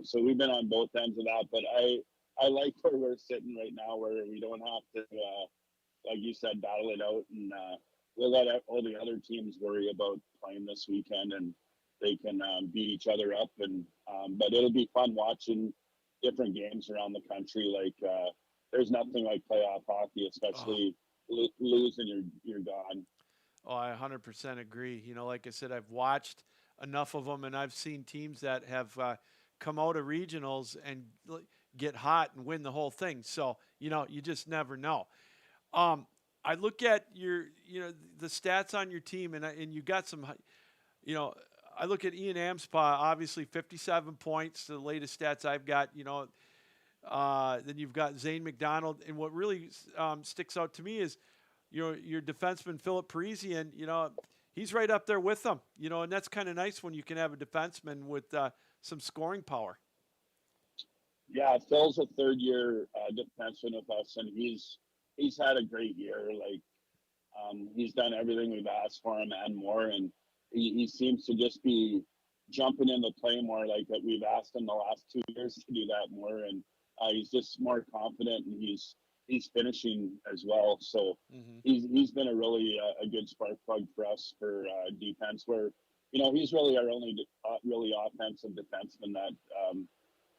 so we've been on both ends of that. But I like where we're sitting right now, where we don't have to, like you said, battle it out, and we'll let all the other teams worry about playing this weekend, and they can beat each other up. And but it'll be fun watching different games around the country. Like there's nothing like playoff hockey, especially losing, you're gone. Oh, I 100% agree. Like I said, I've watched enough of them, and I've seen teams that have come out of regionals and get hot and win the whole thing. So, you just never know. I look at the stats on your team, and you got some, I look at Ian Amspa, obviously 57 points, the latest stats I've got, then you've got Zane McDonald. And what really sticks out to me is, your defenseman, Philip Parisian, he's right up there with them, and that's kind of nice when you can have a defenseman with some scoring power. Yeah, Phil's a third-year defenseman with us, and he's had a great year. Like, he's done everything we've asked for him and more, and he seems to just be jumping in the play more, like that we've asked him the last 2 years to do that more, and he's just more confident, and he's finishing as well. So he's been a really a good spark plug for us for defense, where he's really our only really offensive defenseman that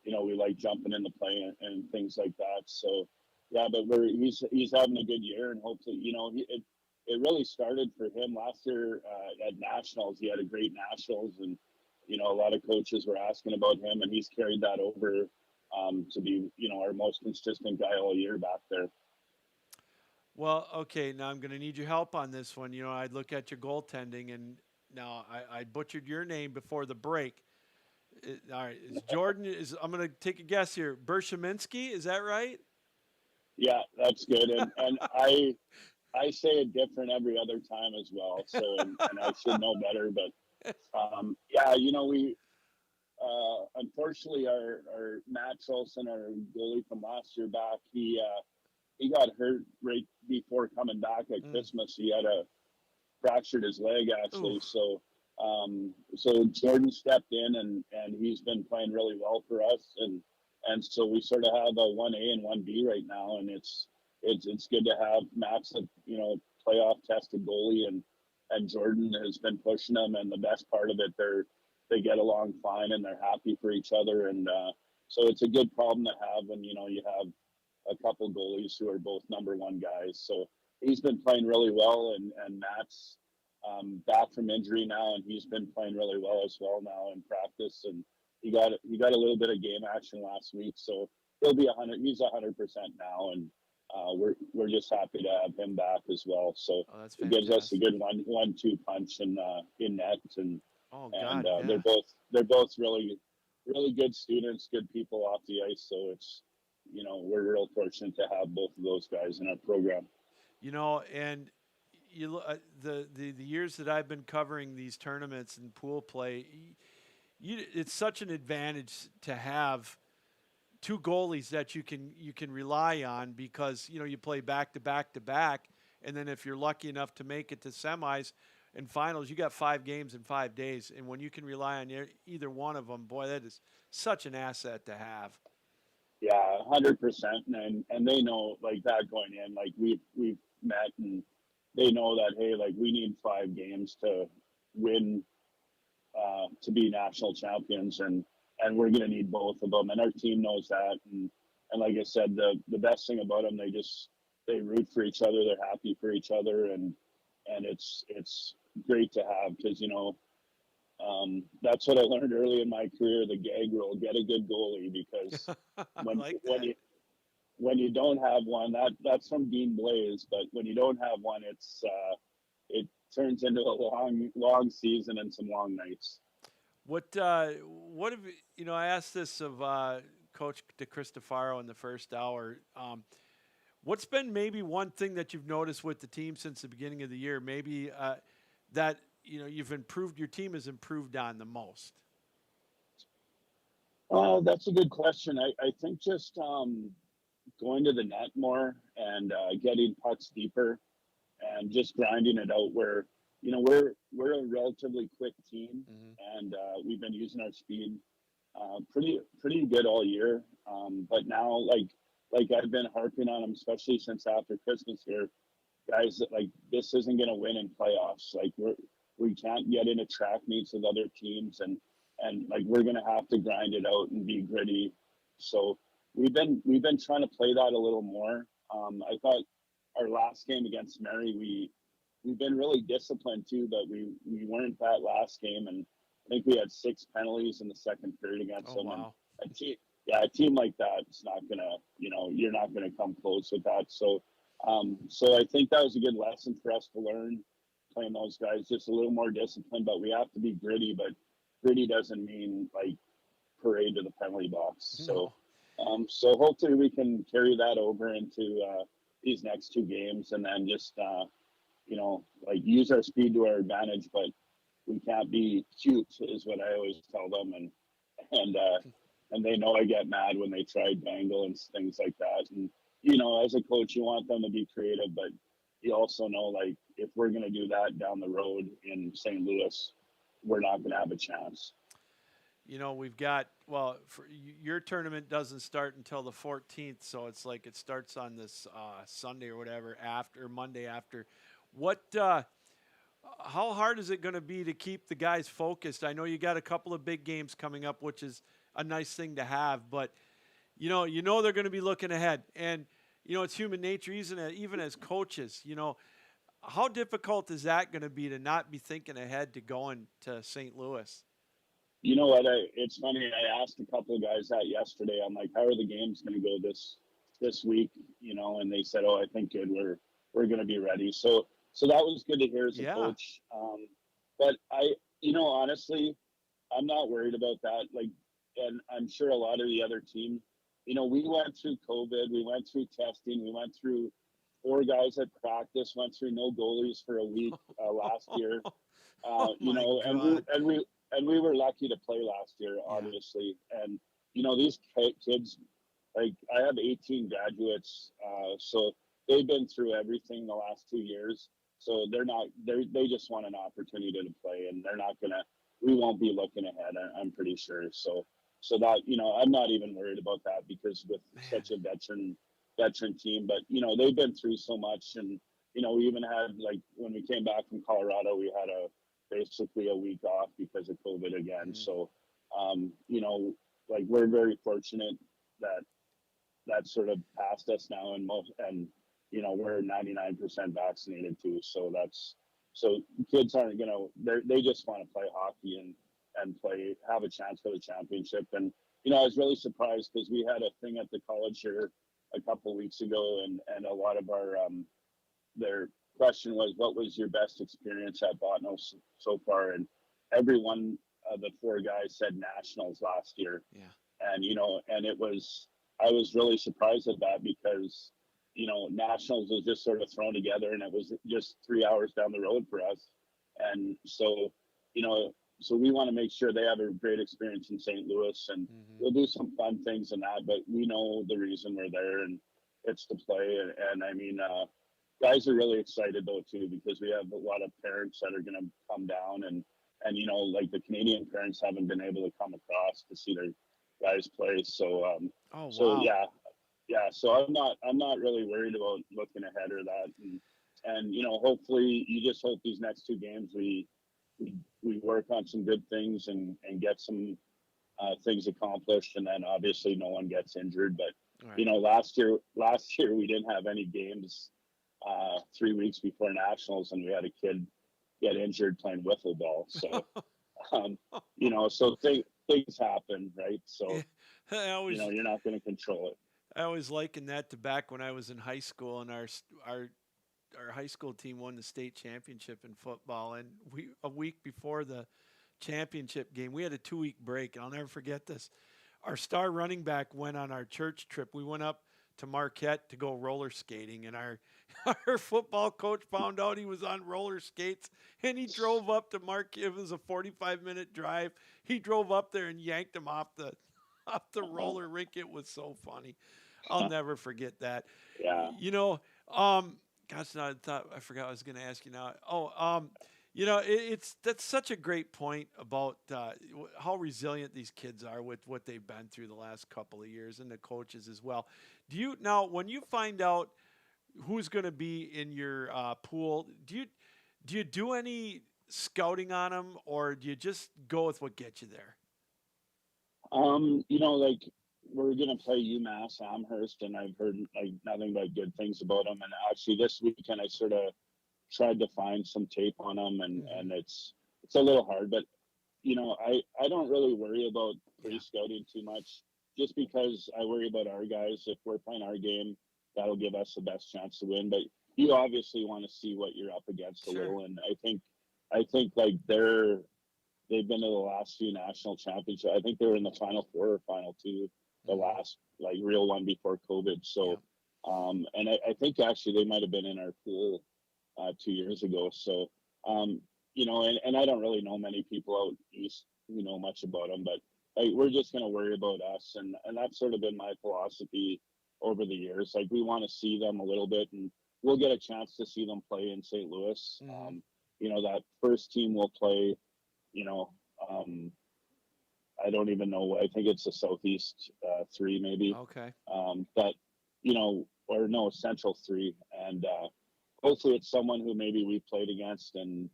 we like jumping in the play and things like that. So yeah, but he's having a good year, and hopefully it really started for him last year at nationals. He had a great nationals, and a lot of coaches were asking about him, and he's carried that over to be our most consistent guy all year back there. Well, okay, now I'm going to need your help on this one. I look at your goaltending, and now I butchered your name before the break. All right, I'm going to take a guess here. Bershaminski, is that right? Yeah, that's good, and I say it different every other time as well. So and I should know better, but yeah, we. Unfortunately, our Matt Olson, our goalie from last year back, he got hurt right before coming back at Christmas. He had fractured his leg actually. Ooh. So Jordan stepped in, and he's been playing really well for us, and so we sort of have a 1A and 1B right now, and it's good to have Matt's playoff tested goalie, and Jordan has been pushing them, and the best part of it, they get along fine, and they're happy for each other. And so it's a good problem to have when, you have a couple goalies who are both number one guys. So he's been playing really well, and Matt's back from injury now, and he's been playing really well as well now in practice. And he got a little bit of game action last week, so he'll be 100. He's 100% now, and we're just happy to have him back as well. So it gives us a good 1-2 punch in net, and they're both really, really good students, good people off the ice. So it's, we're real fortunate to have both of those guys in our program. And the years that I've been covering these tournaments and pool play, it's such an advantage to have two goalies that you can rely on, because you play back to back to back, and then if you're lucky enough to make it to semis and finals, you got 5 games in 5 days, and when you can rely on either one of them, boy, that is such an asset to have. Yeah, 100%, and they know like that going in. Like we've met, and they know that, hey, like we need 5 games to win, to be national champions, and we're going to need both of them, and our team knows that, like I said, the best thing about them, they root for each other. They're happy for each other, and it's great to have, because that's what I learned early in my career, the gag rule: get a good goalie, because I when like when that. you when you don't have one, that's from Dean Blaze, but when you don't have one, it turns into a long season and some long nights. What have I asked this of Coach DeCristofaro in the first hour. What's been maybe one thing that you've noticed with the team since the beginning of the year? Maybe that you've improved, your team has improved on the most. That's a good question. I think just going to the net more, and getting pucks deeper, and just grinding it out. Where we're a relatively quick team, and we've been using our speed pretty good all year. But now, like I've been harping on them, especially since after Christmas here, guys, that like, this isn't going to win in playoffs. Like, we can't get into track meets with other teams, and like, we're going to have to grind it out and be gritty. So we've been trying to play that a little more. I thought our last game against Mary, we've been really disciplined too, but we weren't that last game, and I think we had 6 penalties in the second period against them. Wow. And a team like that is not gonna, you're not gonna come close with that. So I think that was a good lesson for us to learn, playing those guys, just a little more disciplined. But we have to be gritty. But gritty doesn't mean like parade to the penalty box. No. So hopefully we can carry that over into these next 2 games, and then just like, use our speed to our advantage. But we can't be cute, is what I always tell them, and they know I get mad when they try dangle and things like that. And as a coach, you want them to be creative, but you also know, like, if we're going to do that down the road in St. Louis, we're not going to have a chance. We've got, your tournament doesn't start until the 14th, so it's like it starts on this Sunday or whatever, Monday after. How hard is it going to be to keep the guys focused? I know you got a couple of big games coming up, which is a nice thing to have, but they're going to be looking ahead, and it's human nature, even as coaches. How difficult is that going to be to not be thinking ahead to going to St. Louis? You know what? It's funny. I asked a couple of guys that yesterday. I'm like, how are the games going to go this week? And they said, "Oh, I think good. We're going to be ready." So that was good to hear as a coach. But honestly, I'm not worried about that. Like, and I'm sure a lot of the other teams, we went through COVID, we went through testing, we went through 4 guys at practice, went through no goalies for a week last year. And we were lucky to play last year, obviously. And these kids, like, I have 18 graduates, so they've been through everything the last 2 years. So they just want an opportunity to play, and we won't be looking ahead, I'm pretty sure. So that, I'm not even worried about that, because with such a veteran team, but they've been through so much. And we even had, like, when we came back from Colorado, we had basically a week off because of COVID again. So like, we're very fortunate that sort of passed us now, and we're 99% vaccinated too. So kids aren't they just want to play hockey and have a chance for the championship. And I was really surprised, because we had a thing at the college here a couple of weeks ago, and a lot of our their question was, what was your best experience at Botno so far? And every one of the 4 guys said nationals last year. Yeah. And I was really surprised at that, because nationals was just sort of thrown together, and it was just 3 hours down the road for us. And so we want to make sure they have a great experience in St. Louis, and we'll do some fun things in that, but we know the reason we're there, and it's to play. And I mean, guys are really excited though too, because we have a lot of parents that are going to come down, and like, the Canadian parents haven't been able to come across to see their guys play. So so yeah, so I'm not really worried about looking ahead or that. And hopefully, you just hope these next 2 games we work on some good things, and get some things accomplished, and then obviously no one gets injured. But Right. You know, last year we didn't have any games 3 weeks before nationals, and we had a kid get injured playing wiffle ball. So, you know, so things happen, right? So, Yeah, I you always know, you're not going to control it. I always likened that to back when I was in high school and our high school team won the state championship in football, and we a week before the championship game we had a 2 week break, and I'll never forget this. Our star running back went on our church trip. We went up to Marquette to go roller skating, and our our football coach found out he was on roller skates, and he drove up to Marquette. It was a 45-minute drive. He drove up there and yanked him off the off the roller rink. It was so funny. I'll never forget that. Yeah. You know, gosh, no, I forgot what I was going to ask you now. You know, it's that's such a great point about how resilient these kids are with what they've been through the last couple of years, and the coaches as well. Do you now, when you find out who's going to be in your pool, do you do any scouting on them, or do you just go with what gets you there? You know, like we're gonna play UMass Amherst, and I've heard like nothing but good things about them. And actually, this weekend I sort of tried to find some tape on them, and it's a little hard. But you know, I don't really worry about pre-scouting too much, just because I worry about our guys. If we're playing our game, that'll give us the best chance to win. But you obviously want to see what you're up against a little, and I think like they've been to the last few national championships. I think they were in the Final Four or Final Two, the last like real one before COVID. So, and I think actually they might have been in our pool 2 years ago. So, you know, and I don't really know many people out east who know much about them, but like, we're just going to worry about us. And that's sort of been my philosophy over the years. Like, we want to see them a little bit, and we'll get a chance to see them play in St. Louis. You know, that first team will play, you know, I don't even know. I think it's the Southeast 3, maybe. Okay. But, you know, or no, Central 3. And hopefully it's someone who maybe we've played against, and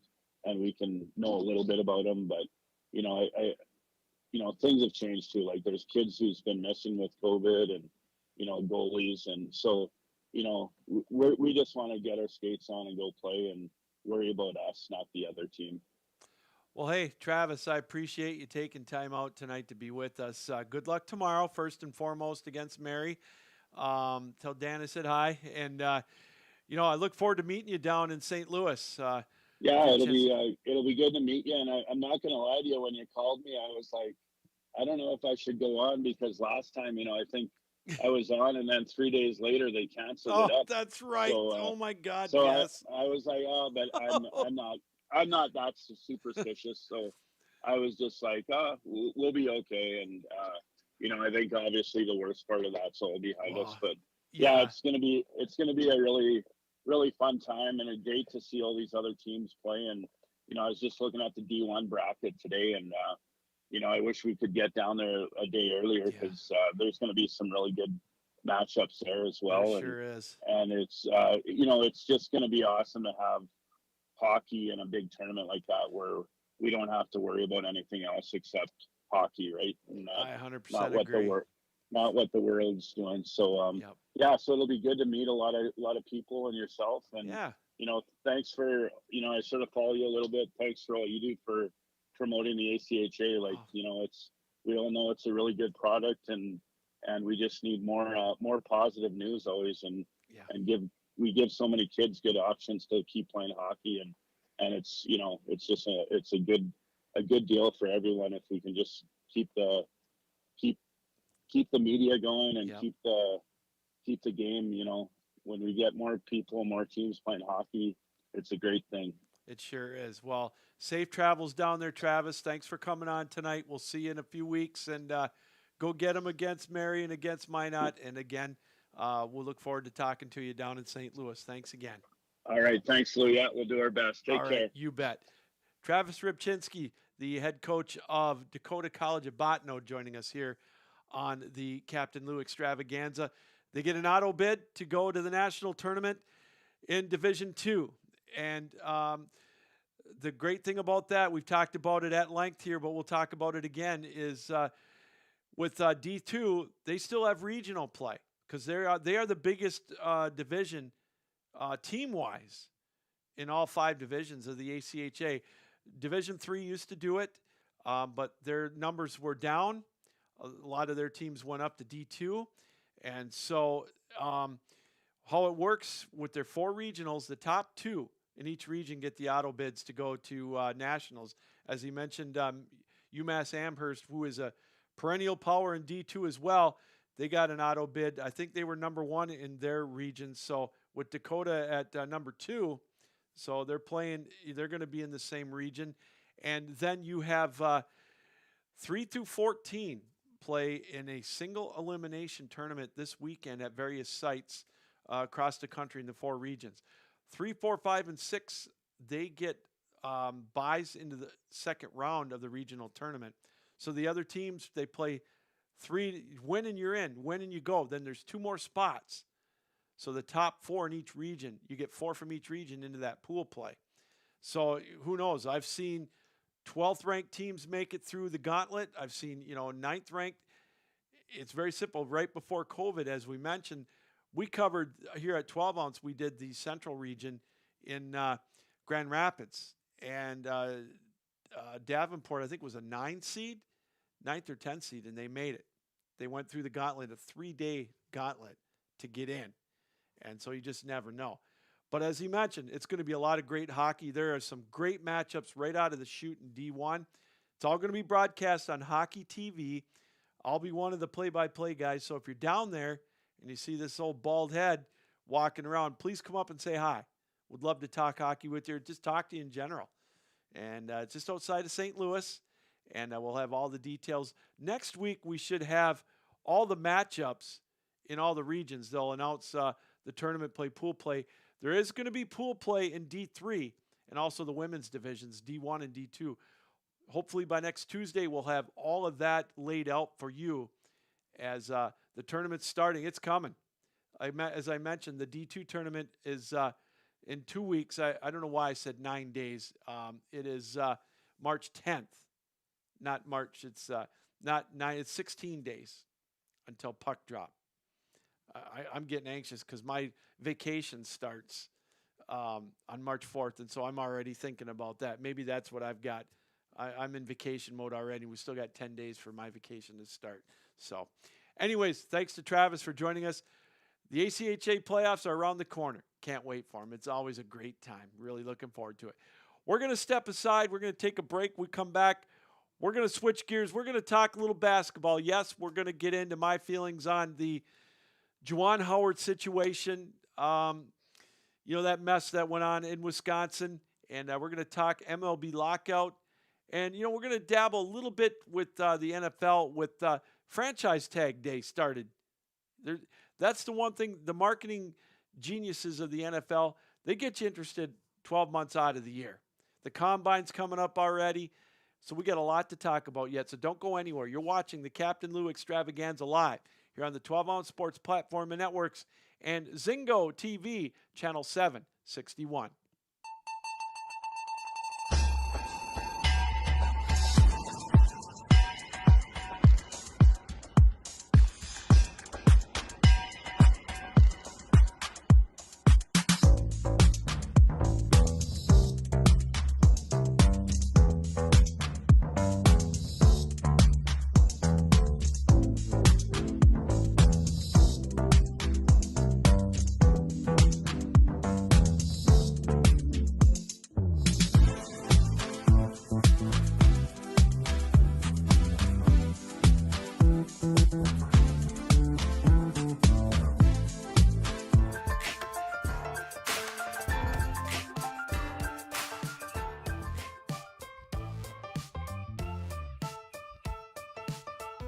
we can know a little bit about them. But, you know, you know, things have changed too. Like, there's kids who's been missing with COVID, and, you know, goalies. And so, you know, we just want to get our skates on and go play and worry about us, not the other team. Well, hey, Travis, I appreciate you taking time out tonight to be with us. Good luck tomorrow, first and foremost, against Mary. Tell Dan I said hi. And, you know, I look forward to meeting you down in St. Louis. Yeah, it'll be good to meet you. And I'm not going to lie to you, when you called me, I was like, I don't know if I should go on, because last time, you know, I think I was on, and then 3 days later they canceled it up. That's right. So, oh my God. So yes. I was like, oh, but I'm not that superstitious. So I was just like, we'll be okay. And, you know, I think obviously the worst part of that's all behind us, but yeah, it's going to be a really, really fun time, and great to see all these other teams play. And, you know, I was just looking at the D1 bracket today, and, you know, I wish we could get down there a day earlier, because there's going to be some really good matchups there as well. There sure is. And it's, you know, it's just going to be awesome to have hockey in a big tournament like that, where we don't have to worry about anything else except hockey, right? And, I 100% agree. Not what the world's doing. So, yeah, so it'll be good to meet a lot of people and yourself. And, you know, thanks for, you know, I sort of follow you a little bit. Thanks for all you do for promoting the ACHA. Like, you know, we all know it's a really good product, and we just need more positive news always, and we give so many kids good options to keep playing hockey, and it's, you know, it's just it's a good deal for everyone if we can just keep the media going, and keep the game. You know, when we get more people, more teams playing hockey, it's a great thing. It sure is. Well, safe travels down there, Travis. Thanks for coming on tonight. We'll see you in a few weeks, and go get them against Mary and against Minot. And again, we'll look forward to talking to you down in St. Louis. Thanks again. All right. Thanks, Lou. Yeah, we'll do our best. Take care. Right, you bet. Travis Rybczynski, the head coach of Dakota College of Bottineau, joining us here on the Captain Lou Extravaganza. They get an auto bid to go to the national tournament in Division II. And the great thing about that, we've talked about it at length here, but we'll talk about it again, is with D2, they still have regional play. because they are the biggest division team-wise in all 5 divisions of the ACHA. Division 3 used to do it, but their numbers were down. A lot of their teams went up to D2. And so how it works with their 4 regionals, the top 2 in each region get the auto bids to go to nationals. As he mentioned, UMass Amherst, who is a perennial power in D2 as well, they got an auto bid. I think they were number 1 in their region. So with Dakota at number 2, so they're going to be in the same region. And then you have 3 through 14 play in a single elimination tournament this weekend at various sites across the country in the 4 regions. 3, 4, 5, and 6, they get buys into the second round of the regional tournament. So the other teams, they play 3, win and you're in, win and you go. Then there's 2 more spots. So the top 4 in each region, you get 4 from each region into that pool play. So who knows? I've seen 12th ranked teams make it through the gauntlet. I've seen, 9th ranked. It's very simple. Right before COVID, as we mentioned, we covered here at 12 ounce, we did the central region in Grand Rapids. And Davenport, I think, was a 9th or 10th seed, and they made it. They went through the gauntlet, a 3-day gauntlet to get in. And so you just never know. But as he mentioned, it's going to be a lot of great hockey. There are some great matchups right out of the chute in D1. It's all going to be broadcast on Hockey TV. I'll be one of the play-by-play guys. So if you're down there and you see this old bald head walking around, please come up and say hi. Would love to talk hockey with you, or just talk to you in general. And it's just outside of St. Louis, and we'll have all the details. Next week, we should have all the matchups in all the regions. They'll announce the tournament play, pool play. There is going to be pool play in D3 and also the women's divisions, D1 and D2. Hopefully by next Tuesday, we'll have all of that laid out for you as the tournament's starting. It's coming. As I mentioned, the D2 tournament is in 2 weeks. I don't know why I said 9 days. It is March 10th, not March. It's not 9. It's 16 days until puck drop. I'm getting anxious because my vacation starts on March 4th, and so I'm already thinking about that. Maybe that's what I've got. I'm in vacation mode already. We still got 10 days for my vacation to start. So anyways, thanks to Travis for joining us. The ACHA playoffs are around the corner. Can't wait for them. It's always a great time. Really looking forward to it. We're going to step aside. We're going to take a break. We come back. We're going to switch gears. We're going to talk a little basketball. Yes, we're going to get into my feelings on the Juwan Howard situation. That mess that went on in Wisconsin. And we're going to talk MLB lockout. And, we're going to dabble a little bit with the NFL with franchise tag day started. That's the one thing, the marketing geniuses of the NFL, they get you interested 12 months out of the year. The combine's coming up already, so we got a lot to talk about yet, so don't go anywhere. You're watching the Captain Lou Extravaganza live here on the 12-ounce sports platform and networks and Zingo TV, channel 761.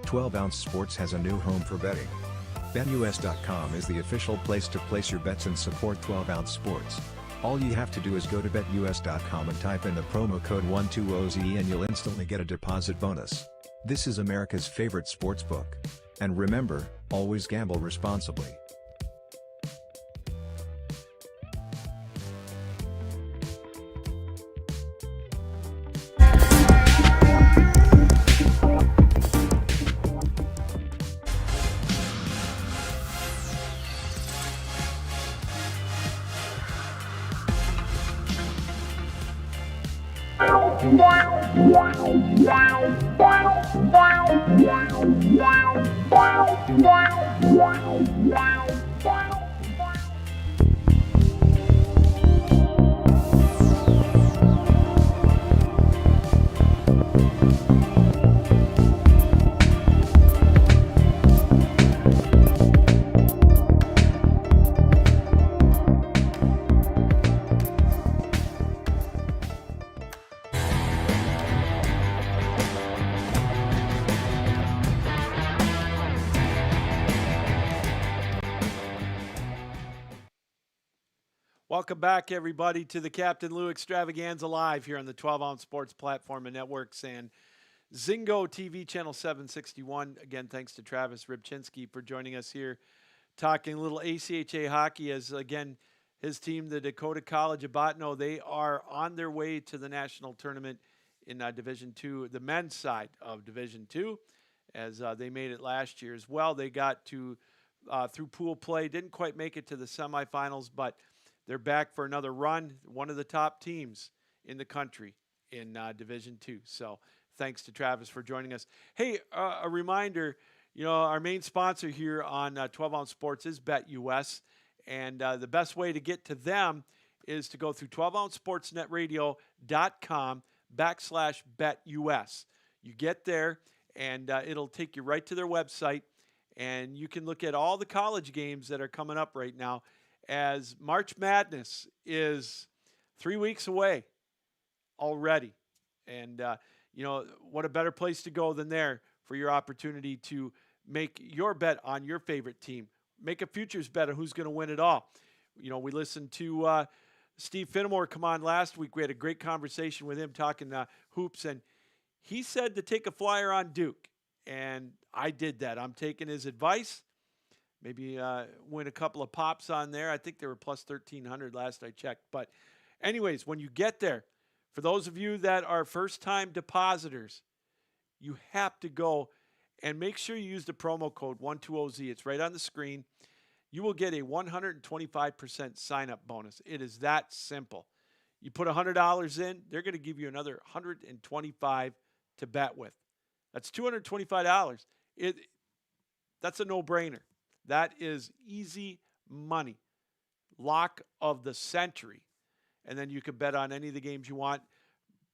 Twelve Ounce Sports has a new home for betting. BetUS.com is the official place to place your bets and support 12 Ounce Sports. All you have to do is go to BetUS.com and type in the promo code 120ZE and you'll instantly get a deposit bonus. This is America's favorite sports book. And remember, always gamble responsibly. Welcome back, everybody, to the Captain Lou Extravaganza live here on the 12-ounce sports platform and networks and Zingo TV channel 761. Again, thanks to Travis Rybczynski for joining us here, talking a little ACHA hockey as, again, his team, the Dakota College of Bottineau, they are on their way to the national tournament in Division II, the men's side of Division II, as they made it last year as well. They got to, through pool play, didn't quite make it to the semifinals, but they're back for another run, one of the top teams in the country in Division II. So thanks to Travis for joining us. Hey, a reminder, our main sponsor here on 12-ounce sports is BetUS, and the best way to get to them is to go through 12ouncesportsnetradio.com/BetUS. You get there, and it'll take you right to their website, and you can look at all the college games that are coming up right now, as March Madness is 3 weeks away already. And, what a better place to go than there for your opportunity to make your bet on your favorite team. Make a futures bet on who's going to win it all. We listened to Steve Finnemore come on last week. We had a great conversation with him talking hoops, and he said to take a flyer on Duke. And I did that. I'm taking his advice. Maybe win a couple of pops on there. I think they were plus 1,300 last I checked. But anyways, when you get there, for those of you that are first-time depositors, you have to go and make sure you use the promo code 120Z. It's right on the screen. You will get a 125% sign-up bonus. It is that simple. You put $100 in, they're going to give you another $125 to bet with. That's $225. That's a no-brainer. That is easy money. Lock of the century. And then you can bet on any of the games you want.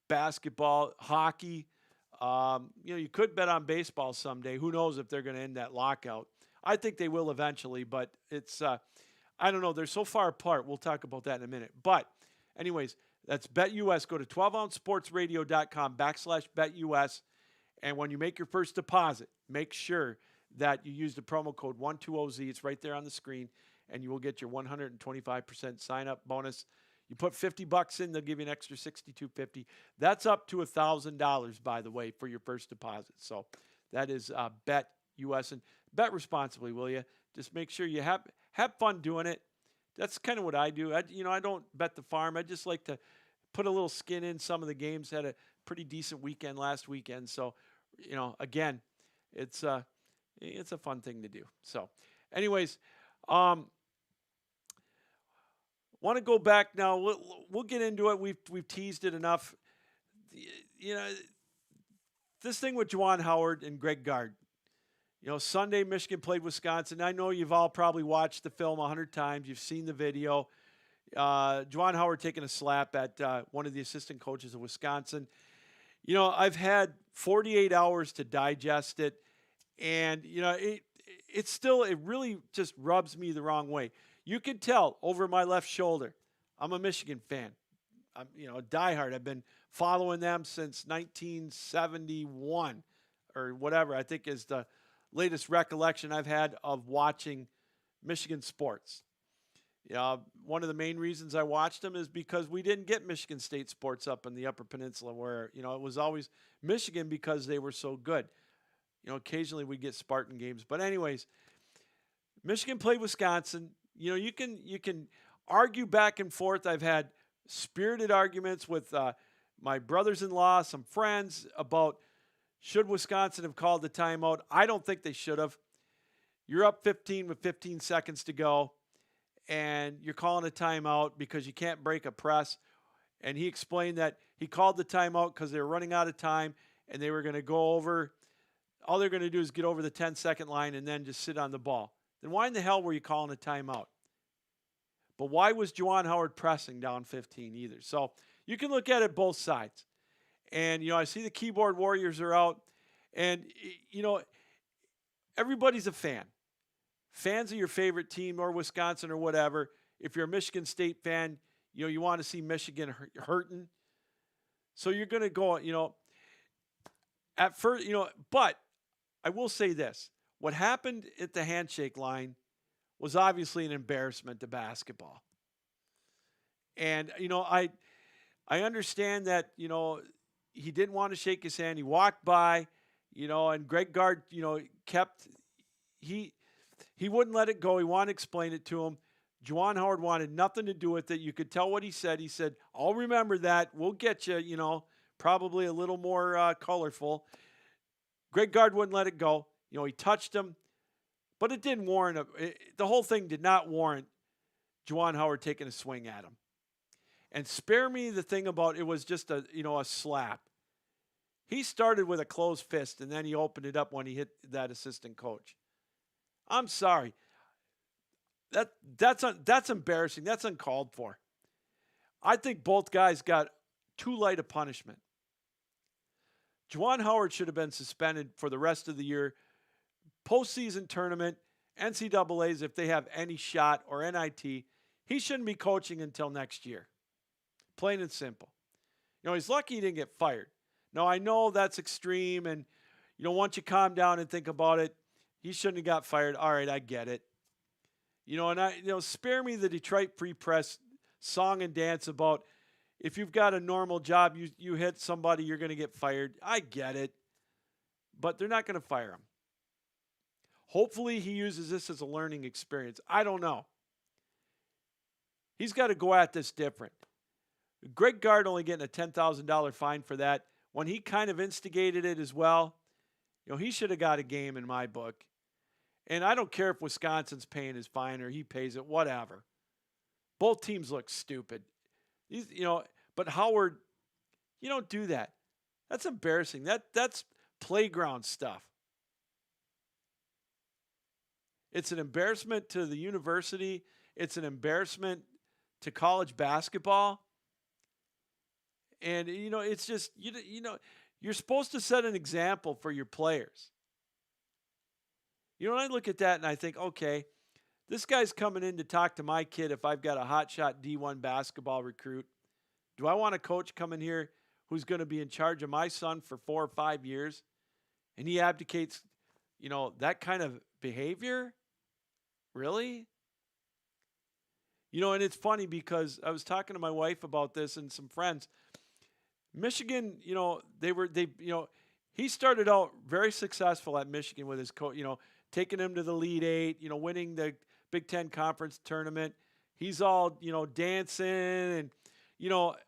Basketball, hockey. You could bet on baseball someday. Who knows if they're going to end that lockout. I think they will eventually, but it's, I don't know. They're so far apart. We'll talk about that in a minute. But anyways, that's BetUS. Go to 12ouncesportsradio.com/BetUS. And when you make your first deposit, make sure that you use the promo code 120Z. It's right there on the screen, and you will get your 125% sign-up bonus. You put $50 in, they'll give you an extra $62.50. That's up to $1,000, by the way, for your first deposit. So that is BetUS. And bet responsibly, will you? Just make sure you have fun doing it. That's kind of what I do. I don't bet the farm. I just like to put a little skin in some of the games. Had a pretty decent weekend last weekend. So, again, it's a fun thing to do. So, anyways, want to go back now. We'll get into it. We've teased it enough. This thing with Juwan Howard and Greg Gard. Sunday Michigan played Wisconsin. I know you've all probably watched the film 100 times. You've seen the video. Juwan Howard taking a slap at one of the assistant coaches of Wisconsin. I've had 48 hours to digest it. And, it really just rubs me the wrong way. You can tell over my left shoulder, I'm a Michigan fan. I'm, a diehard. I've been following them since 1971 or whatever, I think is the latest recollection I've had of watching Michigan sports. One of the main reasons I watched them is because we didn't get Michigan State sports up in the Upper Peninsula where, it was always Michigan because they were so good. Occasionally we get Spartan games. But anyways, Michigan played Wisconsin. You can argue back and forth. I've had spirited arguments with my brothers-in-law, some friends about should Wisconsin have called the timeout. I don't think they should have. You're up 15 with 15 seconds to go, and you're calling a timeout because you can't break a press. And he explained that he called the timeout because they were running out of time, and they were going to go over. All they're going to do is get over the 10-second line and then just sit on the ball. Then why in the hell were you calling a timeout? But why was Juwan Howard pressing down 15 either? So you can look at it both sides. And, I see the keyboard warriors are out. And, everybody's a fan. Fans of your favorite team or Wisconsin or whatever. If you're a Michigan State fan, you want to see Michigan hurting. So you're going to go, at first, but I will say this. What happened at the handshake line was obviously an embarrassment to basketball. And, I understand that, he didn't want to shake his hand. He walked by, and Greg Gard, he wouldn't let it go. He wanted to explain it to him. Juwan Howard wanted nothing to do with it. You could tell what he said. He said, I'll remember that. We'll get you, probably a little more colorful. Greg Gard wouldn't let it go. He touched him, but it didn't warrant the whole thing did not warrant Juwan Howard taking a swing at him. And spare me the thing about it was just a slap. He started with a closed fist, and then he opened it up when he hit that assistant coach. I'm sorry. That's embarrassing. That's uncalled for. I think both guys got too light a punishment. Juwan Howard should have been suspended for the rest of the year. Postseason tournament, NCAAs, if they have any shot, or NIT, he shouldn't be coaching until next year. Plain and simple. He's lucky he didn't get fired. Now, I know that's extreme, and, once you calm down and think about it, he shouldn't have got fired. All right, I get it. Spare me the Detroit Free Press song and dance about if you've got a normal job, you hit somebody, you're going to get fired. I get it. But they're not going to fire him. Hopefully he uses this as a learning experience. I don't know. He's got to go at this different. Greg Gard only getting a $10,000 fine for that. When he kind of instigated it as well, he should have got a game in my book. And I don't care if Wisconsin's paying his fine or he pays it, whatever. Both teams look stupid. But Howard, you don't do that. That's embarrassing. That's playground stuff. It's an embarrassment to the university. It's an embarrassment to college basketball. And, it's just, you're supposed to set an example for your players. I look at that and I think, okay, this guy's coming in to talk to my kid if I've got a hotshot D1 basketball recruit. Do I want a coach coming here who's going to be in charge of my son for 4 or 5 years? And he abdicates, that kind of behavior? Really? And it's funny because I was talking to my wife about this and some friends. Michigan, he started out very successful at Michigan with his coach, taking him to the Elite Eight, winning the Big Ten Conference tournament. He's all, dancing and,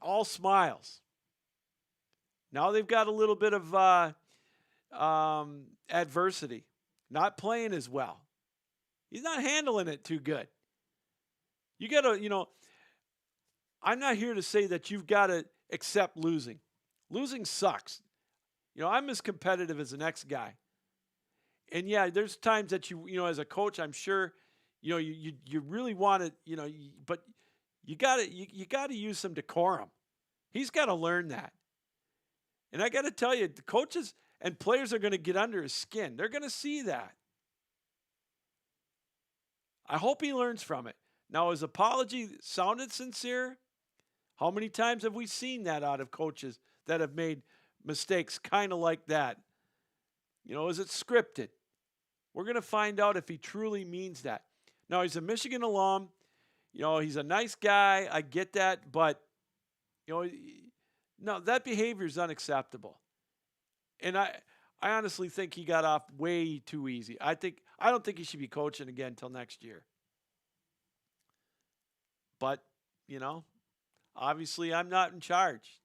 all smiles. Now they've got a little bit of adversity, not playing as well. He's not handling it too good. You got to, I'm not here to say that you've got to accept losing. Losing sucks. I'm as competitive as the next guy. And yeah, there's times that you as a coach, I'm sure, you really want to, but you got to use some decorum. He's got to learn that. And I got to tell you, the coaches and players are going to get under his skin. They're going to see that. I hope he learns from it. Now, his apology sounded sincere. How many times have we seen that out of coaches that have made mistakes kind of like that? Is it scripted? We're going to find out if he truly means that. Now, he's a Michigan alum. He's a nice guy. I get that. But, no, that behavior is unacceptable. And I honestly think he got off way too easy. I don't think he should be coaching again until next year. But, obviously I'm not in charge.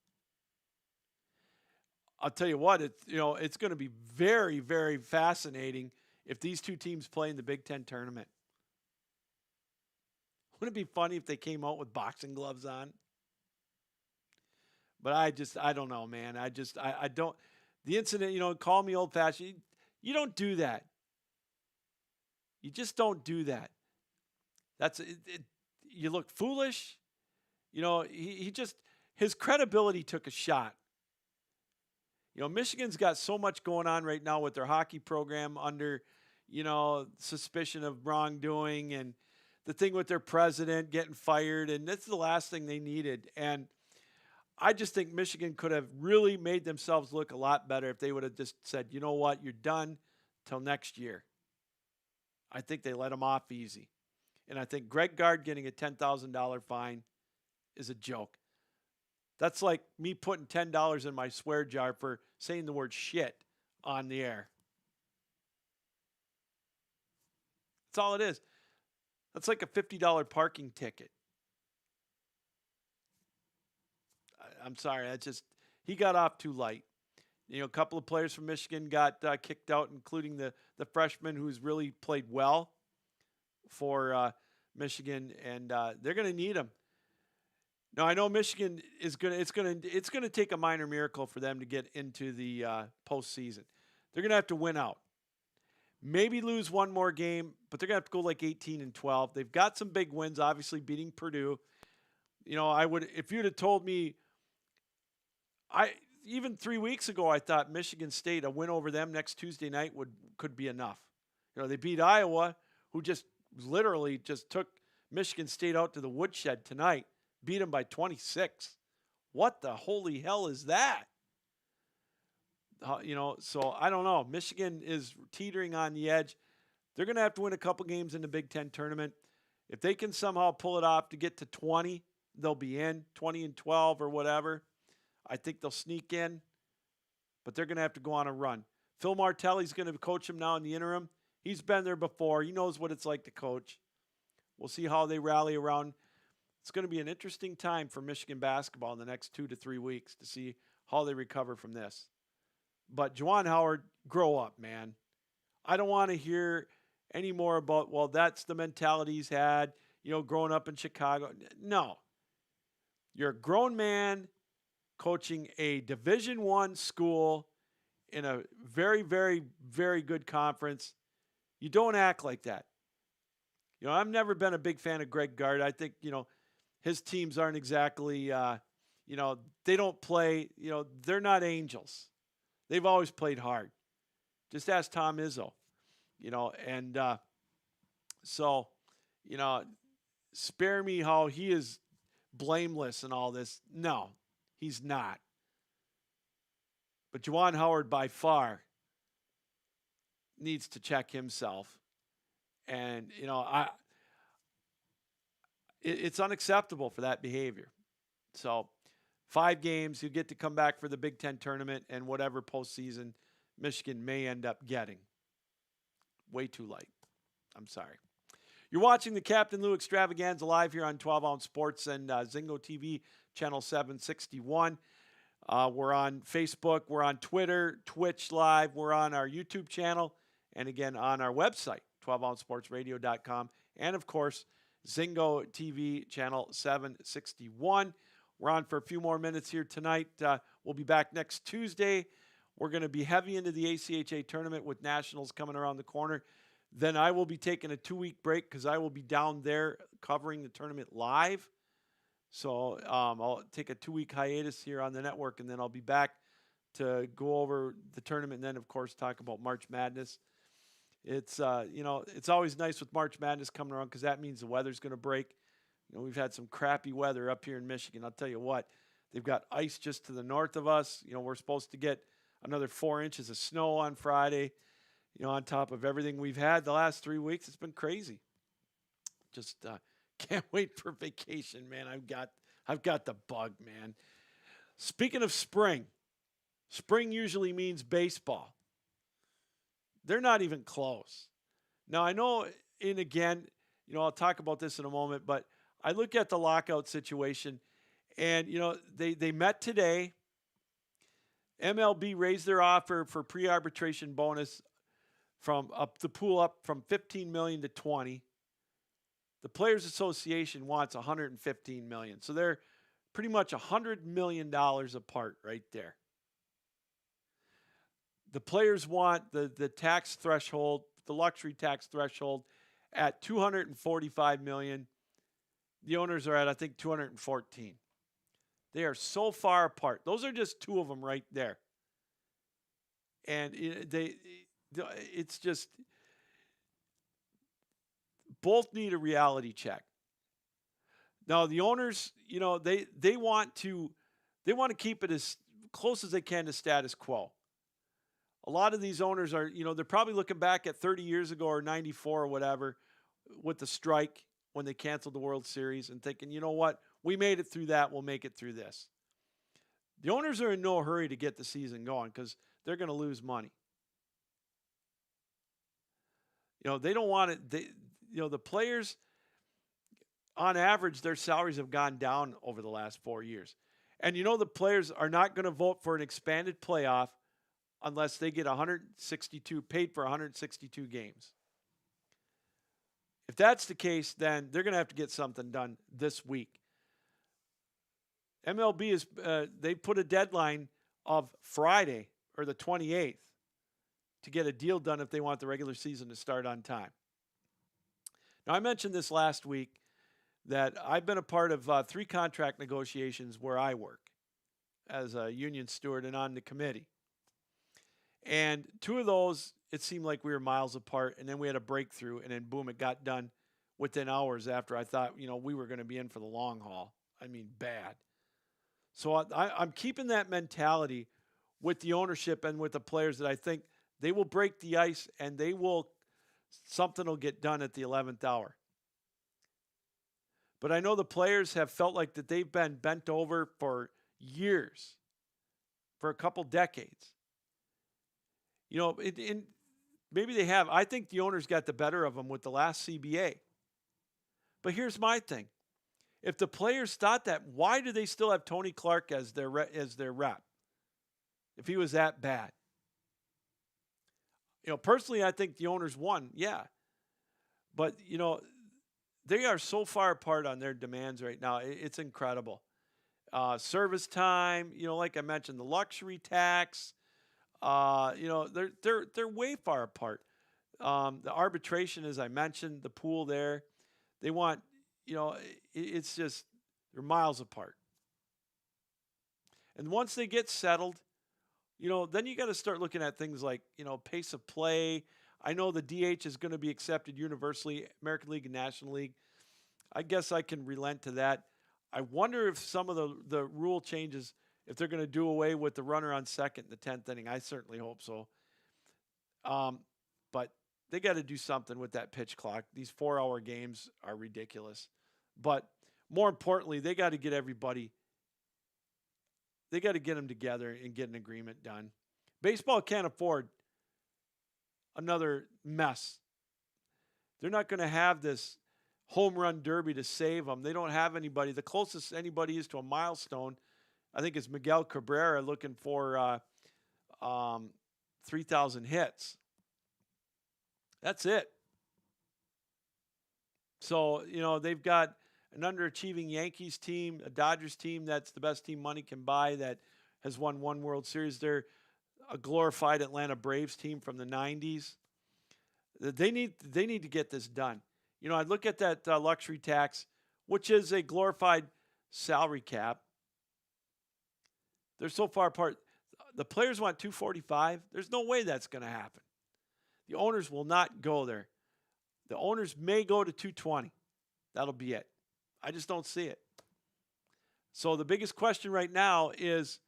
I'll tell you what, it's going to be very, very fascinating if these two teams play in the Big Ten tournament. Wouldn't it be funny if they came out with boxing gloves on? But I don't know, man. I don't. The incident, call me old-fashioned. You don't do that. You just don't do that. You look foolish. His credibility took a shot. Michigan's got so much going on right now with their hockey program under, suspicion of wrongdoing, and the thing with their president getting fired, and that's the last thing they needed. And I just think Michigan could have really made themselves look a lot better if they would have just said, you know what, you're done till next year. I think they let them off easy. And I think Greg Gard getting a $10,000 fine is a joke. That's like me putting $10 in my swear jar for saying the word shit on the air. That's all it is. That's like a $50 parking ticket. I'm sorry. He got off too light. A couple of players from Michigan got kicked out, including the freshman who's really played well for Michigan, and they're going to need him. Now, I know Michigan is it's going to take a minor miracle for them to get into the postseason. They're going to have to win out. Maybe lose one more game, but they're going to have to go like 18-12. They've got some big wins, obviously beating Purdue. If you'd have told me, even 3 weeks ago, I thought Michigan State, a win over them next Tuesday night could be enough. They beat Iowa, who just literally just took Michigan State out to the woodshed tonight, beat them by 26. What the holy hell is that? So I don't know. Michigan is teetering on the edge. They're going to have to win a couple games in the Big Ten tournament. If they can somehow pull it off to get to 20, they'll be in 20-12 or whatever. I think they'll sneak in, but they're going to have to go on a run. Phil Martelli's going to coach them now in the interim. He's been there before. He knows what it's like to coach. We'll see how they rally around. It's going to be an interesting time for Michigan basketball in the next 2 to 3 weeks to see how they recover from this. But Juwan Howard, grow up, man. I don't want to hear any more about, well, that's the mentality he's had, growing up in Chicago. No. You're a grown man coaching a Division I school in a very, very, very good conference. You don't act like that. I've never been a big fan of Greg Gard. I think, his teams aren't exactly, they don't play, they're not angels. They've always played hard. Just ask Tom Izzo, and so, spare me how he is blameless in all this. No, he's not. But Juwan Howard, by far, needs to check himself. And, it's unacceptable for that behavior. So 5 games, you get to come back for the Big Ten tournament and whatever postseason Michigan may end up getting. Way too late. I'm sorry. You're watching the Captain Lou Extravaganza live here on 12 Ounce Sports and Zingo TV, channel 761. We're on Facebook. We're on Twitter, Twitch Live. We're on our YouTube channel. And again, on our website, 12OunceSportsRadio.com. And, of course, Zingo TV, channel 761. We're on for a few more minutes here tonight. We'll be back next Tuesday. We're going to be heavy into the ACHA tournament with Nationals coming around the corner. Then I will be taking a 2-week break because I will be down there covering the tournament live. So I'll take a 2-week hiatus here on the network, and then I'll be back to go over the tournament and then, of course, talk about March Madness. It's, it's always nice with March Madness coming around because that means the weather's going to break. We've had some crappy weather up here in Michigan. I'll tell you what, they've got ice just to the north of us. We're supposed to get another 4 inches of snow on Friday, on top of everything we've had the last 3 weeks. It's been crazy. Just can't wait for vacation, man. I've got the bug, man. Speaking of spring usually means baseball. They're not even close. Now, I know, and again, I'll talk about this in a moment, but I look at the lockout situation, and, they met today. MLB raised their offer for pre-arbitration bonus from up the pool up from $15 million to $20. The Players Association wants $115 million. So they're pretty much $100 million apart right there. The players want the tax threshold, the luxury tax threshold, at 245 million. The owners are at, I think, 214. They are so far apart. Those are just two of them right there. And it's just, both need a reality check. Now the owners, they want to keep it as close as they can to status quo. A lot of these owners are, they're probably looking back at 30 years ago or 94 or whatever with the strike when they canceled the World Series and thinking, you know what, we made it through that, we'll make it through this. The owners are in no hurry to get the season going because they're going to lose money. They don't want it. The players, on average, their salaries have gone down over the last 4 years. And the players are not going to vote for an expanded playoff unless they get paid for 162 games. If that's the case, then they're going to have to get something done this week. MLB is they put a deadline of Friday or the 28th to get a deal done if they want the regular season to start on time. Now, I mentioned this last week that I've been a part of 3 contract negotiations where I work as a union steward and on the committee. And 2 of those, it seemed like we were miles apart, and then we had a breakthrough, and then boom, it got done within hours after I thought, we were going to be in for the long haul. I mean, bad. So I'm keeping that mentality with the ownership and with the players that I think they will break the ice and something will get done at the 11th hour. But I know the players have felt like that they've been bent over for years, for a couple decades. Maybe they have. I think the owners got the better of them with the last CBA. But here's my thing. If the players thought that, why do they still have Tony Clark as their rep? If he was that bad. Personally, I think the owners won, yeah. But, they are so far apart on their demands right now. It's incredible. Service time, like I mentioned, the luxury tax, they're way far apart. The arbitration, as I mentioned, the pool there, they want, it's just, they're miles apart. And once they get settled, then you got to start looking at things like, pace of play. I know the DH is going to be accepted universally, American League and National League. I guess I can relent to that. I wonder if some of the rule changes, if they're going to do away with the runner on second in the 10th inning. I certainly hope so. But they got to do something with that pitch clock. These 4-hour games are ridiculous. But more importantly, they got to get everybody. They got to get them together and get an agreement done. Baseball can't afford another mess. They're not going to have this home run derby to save them. They don't have anybody. The closest anybody is to a milestone, I think, is Miguel Cabrera looking for 3,000 hits. That's it. So, they've got an underachieving Yankees team, a Dodgers team that's the best team money can buy that has won 1 World Series. They're a glorified Atlanta Braves team from the 90s. They need to get this done. I look at that luxury tax, which is a glorified salary cap. They're so far apart. The players want 245. There's no way that's going to happen. The owners will not go there. The owners may go to 220. That'll be it. I just don't see it. So the biggest question right now is,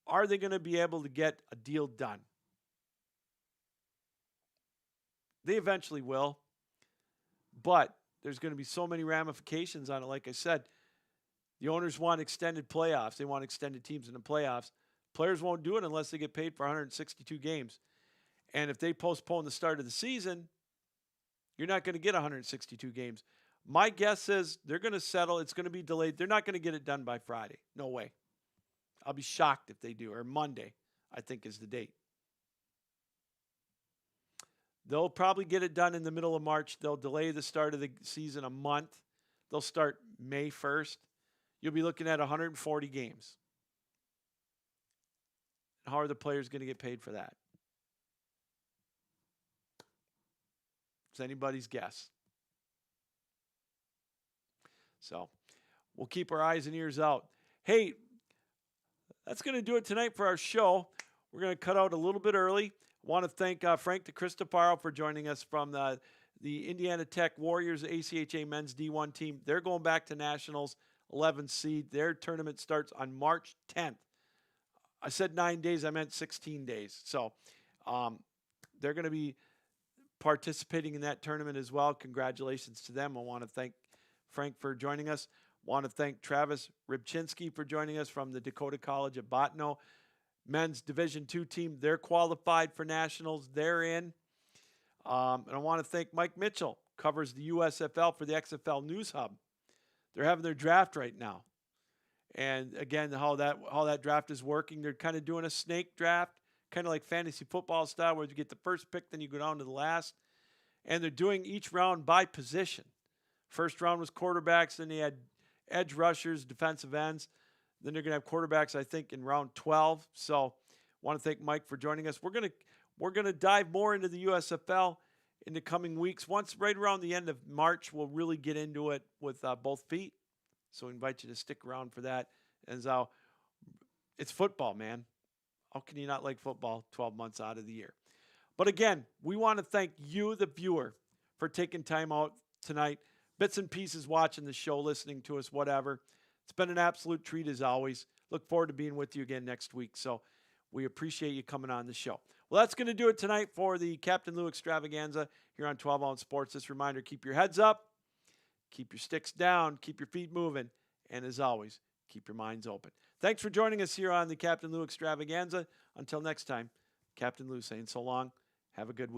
are they going to be able to get a deal done? They eventually will. But there's going to be so many ramifications on it. Like I said, the owners want extended playoffs. They want extended teams in the playoffs. Players won't do it unless they get paid for 162 games. And if they postpone the start of the season, you're not going to get 162 games. My guess is they're going to settle. It's going to be delayed. They're not going to get it done by Friday. No way. I'll be shocked if they do. Or Monday, I think, is the date. They'll probably get it done in the middle of March. They'll delay the start of the season a month. They'll start May 1st. You'll be looking at 140 games. How are the players going to get paid for that? It's anybody's guess. So we'll keep our eyes and ears out. Hey, that's going to do it tonight for our show. We're going to cut out a little bit early. I want to thank Frank DeCristofaro for joining us from the Indiana Tech Warriors ACHA men's D1 team. They're going back to Nationals, 11th seed. Their tournament starts on March 10th. I said 9 days. I meant 16 days. So they're going to be participating in that tournament as well. Congratulations to them. I want to thank Frank for joining us. Want to thank Travis Rybczynski for joining us from the Dakota College at Bottineau. Men's Division II team, they're qualified for Nationals. They're in. And I want to thank Mike Mitchell, covers the USFL for the XFL News Hub. They're having their draft right now. And again, how that draft is working, they're kind of doing a snake draft, kind of like fantasy football style, where you get the first pick, then you go down to the last. And they're doing each round by position. First round was quarterbacks, then they had edge rushers, defensive ends. Then they're going to have quarterbacks, I think, in round 12. So I want to thank Mike for joining us. We're going to dive more into the USFL in the coming weeks. Once right around the end of March, we'll really get into it with both feet. So we invite you to stick around for that. And it's football, man. How can you not like football 12 months out of the year? But again, we want to thank you, the viewer, for taking time out tonight. Bits and pieces, watching the show, listening to us, whatever. It's been an absolute treat as always. Look forward to being with you again next week. So we appreciate you coming on the show. Well, that's going to do it tonight for the Captain Lou Extravaganza here on 12 Ounce Sports. This reminder, keep your heads up, keep your sticks down, keep your feet moving, and as always, keep your minds open. Thanks for joining us here on the Captain Lou Extravaganza. Until next time, Captain Lou saying so long. Have a good week.